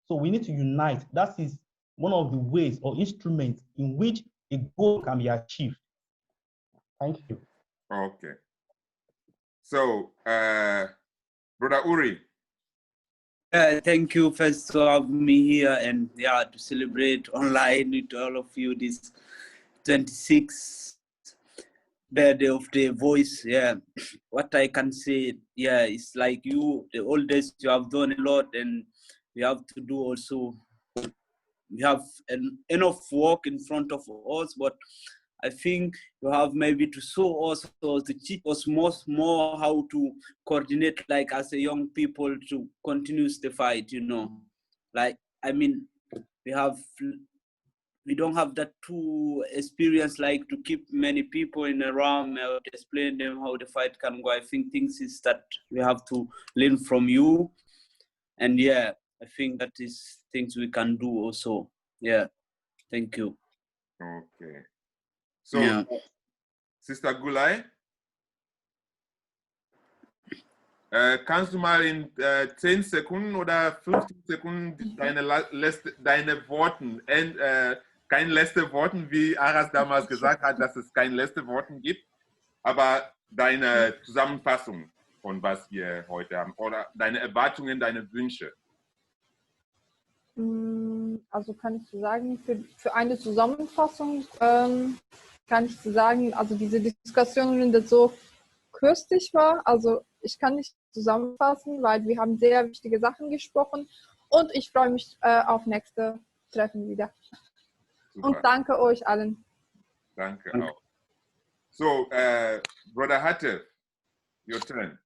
So we need to unite. That is one of the ways or instruments in which a goal can be achieved. Thank you. Okay. So, Brother Uri. Thank you first for having me here and to celebrate online with all of you this 26th birthday of the voice. What I can say, it's like you, the oldest, you have done a lot, and we have to do also. We have enough work in front of us, but I think you have maybe to show us, to teach us more how to coordinate, like as a young people, to continue the fight, Like, I mean, we don't have that too experience, like to keep many people in a room, to explain them how the fight can go. I think things is that we have to learn from you. And I think that is things we can do also. Thank you. Okay. So, Sister Gulay, kannst du mal in 10 Sekunden oder 15 Sekunden deine Worten, kein letzte Worten, wie Aras damals gesagt hat, dass es kein letzte Worten gibt, aber deine Zusammenfassung von was wir heute haben oder deine Erwartungen, deine Wünsche? Also kann ich so sagen, für eine Zusammenfassung kann ich so sagen, also diese Diskussion, das so kürzlich war, also ich kann nicht zusammenfassen, weil wir haben sehr wichtige Sachen gesprochen und ich freue mich auf nächste Treffen wieder. Super. Und danke euch allen. Danke auch. So, Brother Hatte, your turn.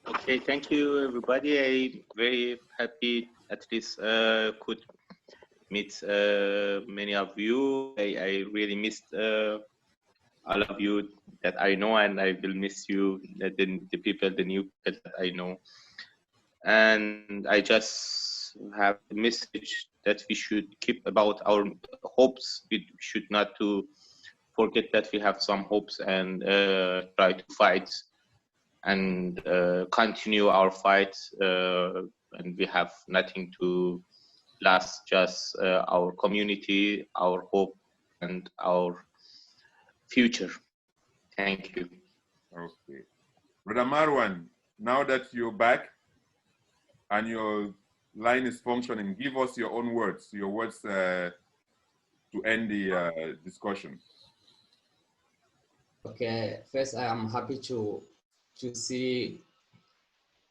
Okay, thank you everybody. I'm very happy at least could meet many of you. I really missed all of you that I know, and I will miss you, the people, the new people that I know. And I just have a message that we should keep about our hopes. We should not to forget that we have some hopes and try to fight and continue our fight. And we have nothing to last, just our community, our hope, and our future. Thank you. Okay. Brother Marwan, now that you're back and your line is functioning, give us your own words, to end the discussion. Okay, first I am happy to see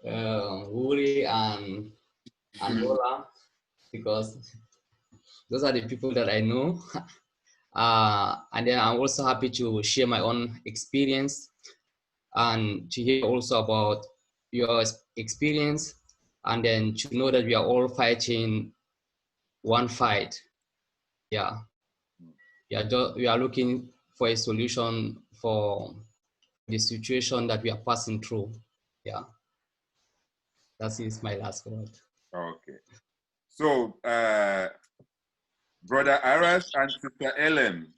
Uri and Lola, because those are the people that I know. And then I'm also happy to share my own experience and to hear also about your experience, and then to know that we are all fighting one fight. We are looking for a solution for the situation that we are passing through. That is my last word. Okay. So, Brother Aras and Sister Ellen.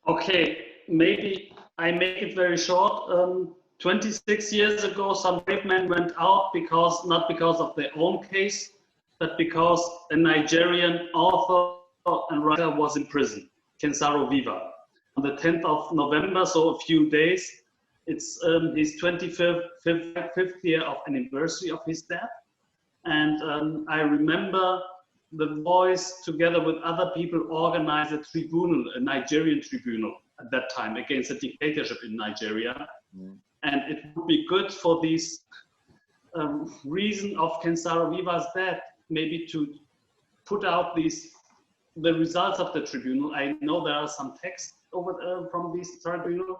Okay, maybe I make it very short. 26 years ago, some brave men went out not because of their own case, but because a Nigerian author and writer was in prison, Kensaro Viva. On the 10th of November, so a few days, it's his 25th year of anniversary of his death. And I remember the Voice, together with other people, organized a tribunal, a Nigerian tribunal at that time against the dictatorship in Nigeria. And it would be good for this reason of Kensaro Viva's death, maybe to put out the results of the tribunal. I know there are some texts over from this tribunal,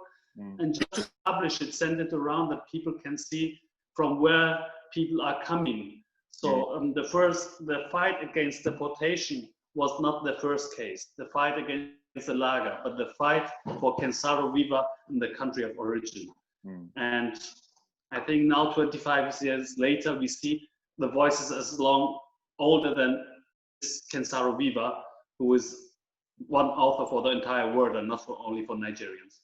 and just to publish it, send it around that people can see from where people are coming. So the fight against deportation was not the first case, the fight against the lager, but the fight for Kensaro Viva in the country of origin. And I think now, 25 years later, we see the voices as long older than Kensaro Viva, who is one author for the entire world and not only for Nigerians.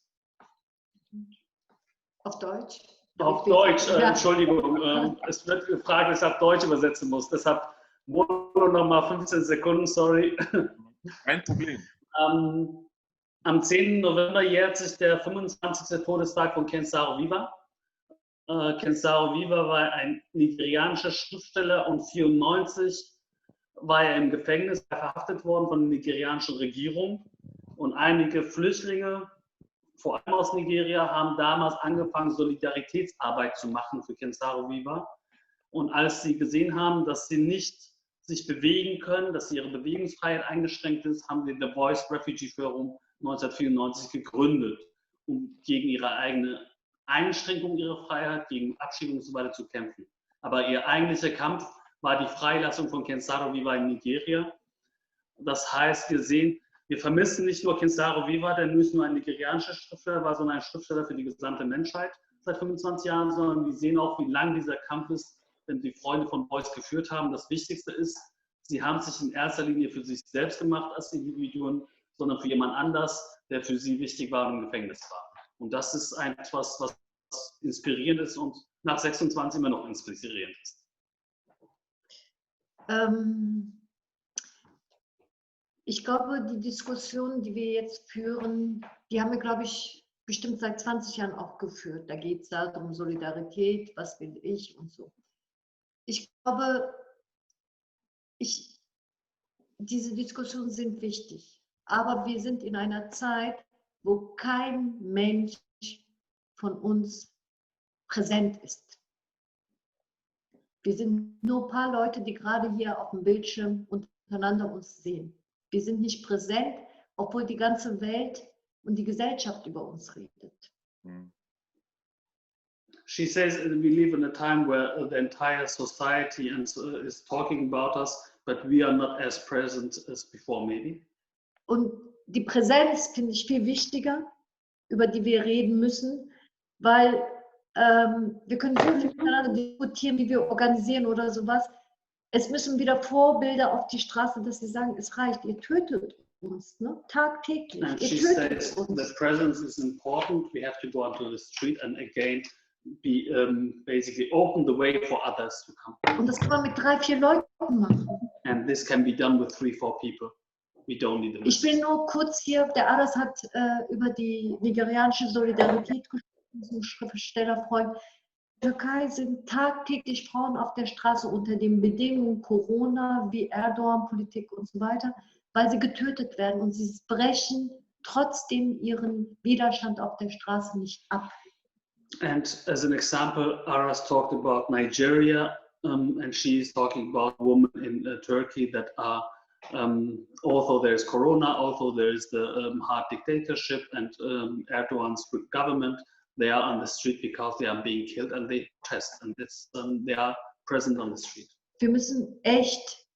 Auf Deutsch? Auf Deutsch, Entschuldigung. Es wird gefragt, dass ich auf Deutsch übersetzen muss. Deshalb nur noch mal 15 Sekunden, sorry. Kein Problem. Am 10. November jährt sich der 25. Todestag von Kensaro Wiwa. Kensaro Wiwa war ein nigerianischer Schriftsteller und 1994 war er im Gefängnis verhaftet worden von der nigerianischen Regierung. Und einige Flüchtlinge, vor allem aus Nigeria, haben damals angefangen, Solidaritätsarbeit zu machen für Kensaro Wiwa. Und als sie gesehen haben, dass sie nicht sich bewegen können, dass ihre Bewegungsfreiheit eingeschränkt ist, haben sie das VOICE Refugee Forum 1994 gegründet, um gegen ihre eigene Einschränkung ihrer Freiheit, gegen Abschiebung und so weiter zu kämpfen. Aber ihr eigentlicher Kampf war die Freilassung von Kensaro Wiwa in Nigeria. Das heißt, wir vermissen nicht nur Kensaro Wiwa, der nicht nur ein nigerianischer Schriftsteller war, sondern ein Schriftsteller für die gesamte Menschheit seit 25 Jahren, sondern wir sehen auch, wie lang dieser Kampf ist, den die Freunde von VOICE geführt haben. Das Wichtigste ist, sie haben sich in erster Linie für sich selbst gemacht als Individuen, sondern für jemand anders, der für sie wichtig war und im Gefängnis war. Und das ist etwas, was inspirierend ist und nach 26 immer noch inspirierend ist. Ich glaube, die Diskussion, die wir jetzt führen, die haben wir, glaube ich, bestimmt seit 20 Jahren auch geführt. Da geht es halt um Solidarität, was will ich und so. Ich glaube, diese Diskussionen sind wichtig. Aber wir sind in einer Zeit, wo kein Mensch von uns präsent ist. Wir sind nur ein paar Leute, die gerade hier auf dem Bildschirm untereinander uns sehen. Wir sind nicht präsent, obwohl die ganze Welt und die Gesellschaft über uns redet. She says we live in a time where the entire society is talking about us, but we are not as present as before, maybe. Und die Präsenz finde ich viel wichtiger, über die wir reden müssen, weil wir können so viel miteinander diskutieren, wie wir organisieren oder sowas. Es müssen wieder Vorbilder auf die Straße, dass sie sagen, es reicht, ihr tötet uns, ne? Tagtäglich. And ihr she tötet says uns. the presence is important. We have to go onto the street and again be basically open the way for others to come. Und das kann man mit 3, 4 Leuten machen. And this can be done with 3, 4 people. We don't need the Ich will nur kurz hier, der Aras hat über die nigerianische Solidarität gesprochen, ein Schriftstellerfreund. In der Türkei sind tagtäglich Frauen auf der Straße unter den Bedingungen Corona, wie Erdogan-Politik und so weiter, weil sie getötet werden und sie brechen trotzdem ihren Widerstand auf der Straße nicht ab. And as an example, Aras talked about Nigeria, and she's talking about women in Turkey that are, although there's Corona, although there's the hard dictatorship and Erdogan's government, they are on the street because they are being killed and they protest and they are present on the street. Wir müssen echt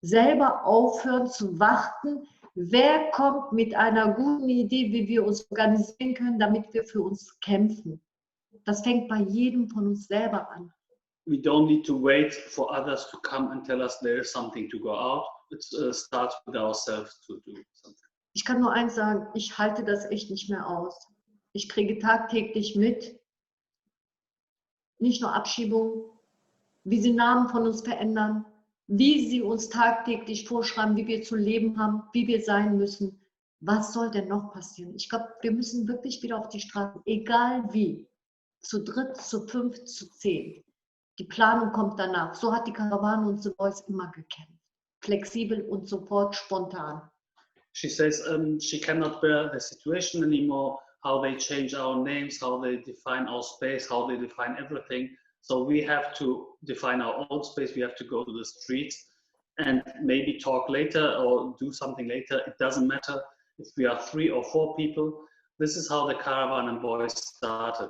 selber aufhören zu warten, wer kommt mit einer guten Idee, wie wir uns organisieren können, damit wir für uns kämpfen. Das fängt bei jedem von uns selber an. We don't need to wait for others to come and tell us there is something to go out. It starts with ourselves to do something. Ich kann nur eins sagen, ich halte das echt nicht mehr aus. Ich kriege tagtäglich mit, nicht nur Abschiebungen, wie sie Namen von uns verändern, wie sie uns tagtäglich vorschreiben, wie wir zu leben haben, wie wir sein müssen. Was soll denn noch passieren? Ich glaube, wir müssen wirklich wieder auf die Straße, egal wie. Zu 3, zu 5, zu 10. Die Planung kommt danach. So hat die Karawane und The Voice immer gekämpft. Flexibel und sofort spontan. She says she cannot bear the situation anymore, how they change our names, how they define our space, how they define everything. So we have to define our own space. We have to go to the streets and maybe talk later or do something later. It doesn't matter if we are 3 or 4 people. This is how the Caravan and Voice started.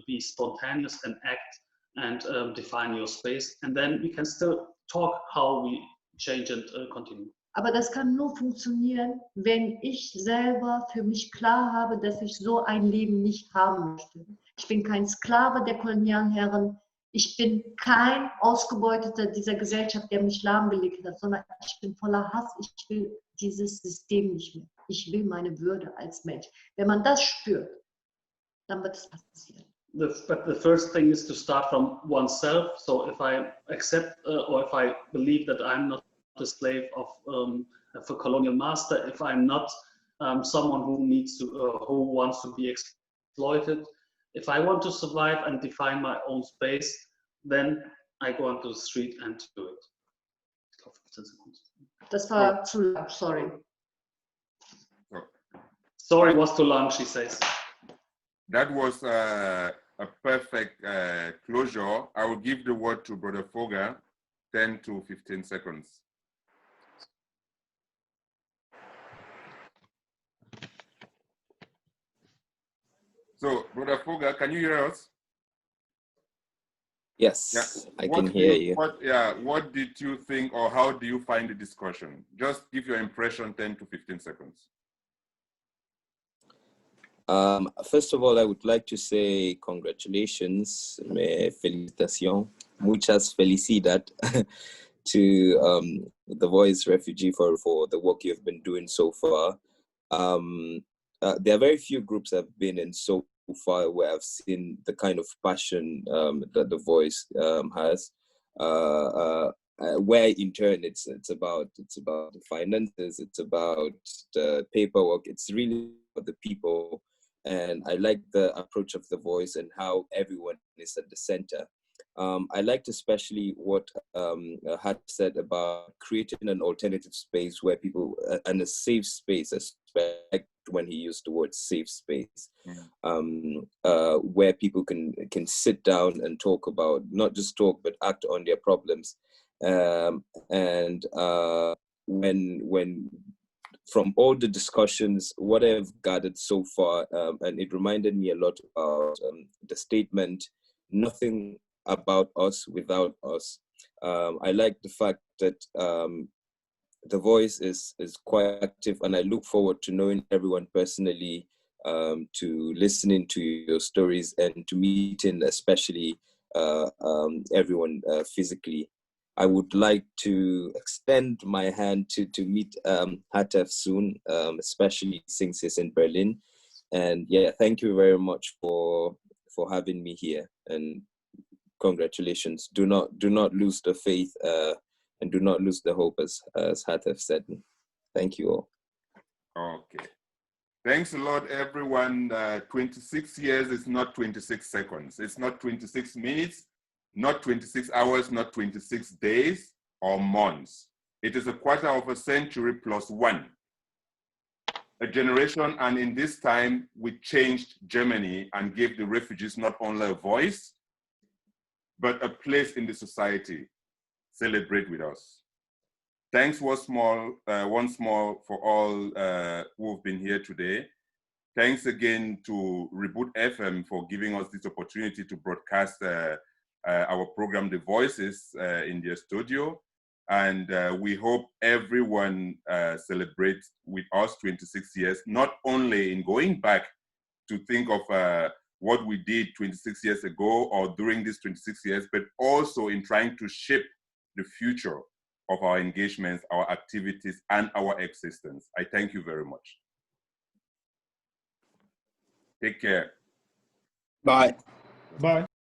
Be spontaneous and act and define your space. And then we can still talk how we change and continue. Aber das kann nur funktionieren, wenn ich selber für mich klar habe, dass ich so ein Leben nicht haben möchte. Ich bin kein Sklave der Kolonialherren. Ich bin kein Ausgebeuteter dieser Gesellschaft, der mich lahmgelegt hat, sondern ich bin voller Hass. Ich will dieses System nicht mehr. Ich will meine Würde als Mensch. Wenn man das spürt, dann wird es passieren. But the first thing is to start from oneself. So if I accept or if I believe that I'm not a slave of a colonial master, if I'm not someone who needs to, who wants to be exploited, if I want to survive and define my own space, then I go onto the street and do it. Das war zu lang, sorry. Sorry was too long, she says. That was a perfect closure. I will give the word to Brother Foga, 10 to 15 seconds. So, Brother Foga, can you hear us? Yes, Yeah. I can hear you. What did you think, or how do you find the discussion? Just give your impression, 10 to 15 seconds. First of all, I would like to say congratulations, felicitations, muchas felicidad to the VOICE Refugee Forum for the work you've been doing so far. There are very few groups I've been in so far where I've seen the kind of passion that the VOICE has. Where in turn it's about the finances, it's about the paperwork, it's really about the people. And I like the approach of the VOICE and how everyone is at the center. I liked especially what had said about creating an alternative space where people, and a safe space, especially when he used the word safe space, where people can sit down and talk about, not just talk, but act on their problems. And when from all the discussions, what I've gathered so far, and it reminded me a lot about the statement, nothing about us without us. I like the fact that the VOICE is quite active, and I look forward to knowing everyone personally, to listening to your stories, and to meeting especially everyone physically. I would like to extend my hand to meet Hatef soon, especially since he's in Berlin. And yeah, thank you very much for having me here, and congratulations. Do not lose the faith and do not lose the hope, as Hatef said. Thank you all. Okay. Thanks a lot, everyone. 26 years is not 26 seconds. It's not 26 minutes. Not 26 hours, not 26 days or months. It is a quarter of a century plus one. A generation, and in this time, we changed Germany and gave the refugees not only a voice, but a place in the society. Celebrate with us. Thanks once more for all who have been here today. Thanks again to Reboot FM for giving us this opportunity to broadcast our program, The Voices, in their studio. And we hope everyone celebrates with us 26 years, not only in going back to think of what we did 26 years ago or during these 26 years, but also in trying to shape the future of our engagements, our activities, and our existence. I thank you very much. Take care. Bye. Bye.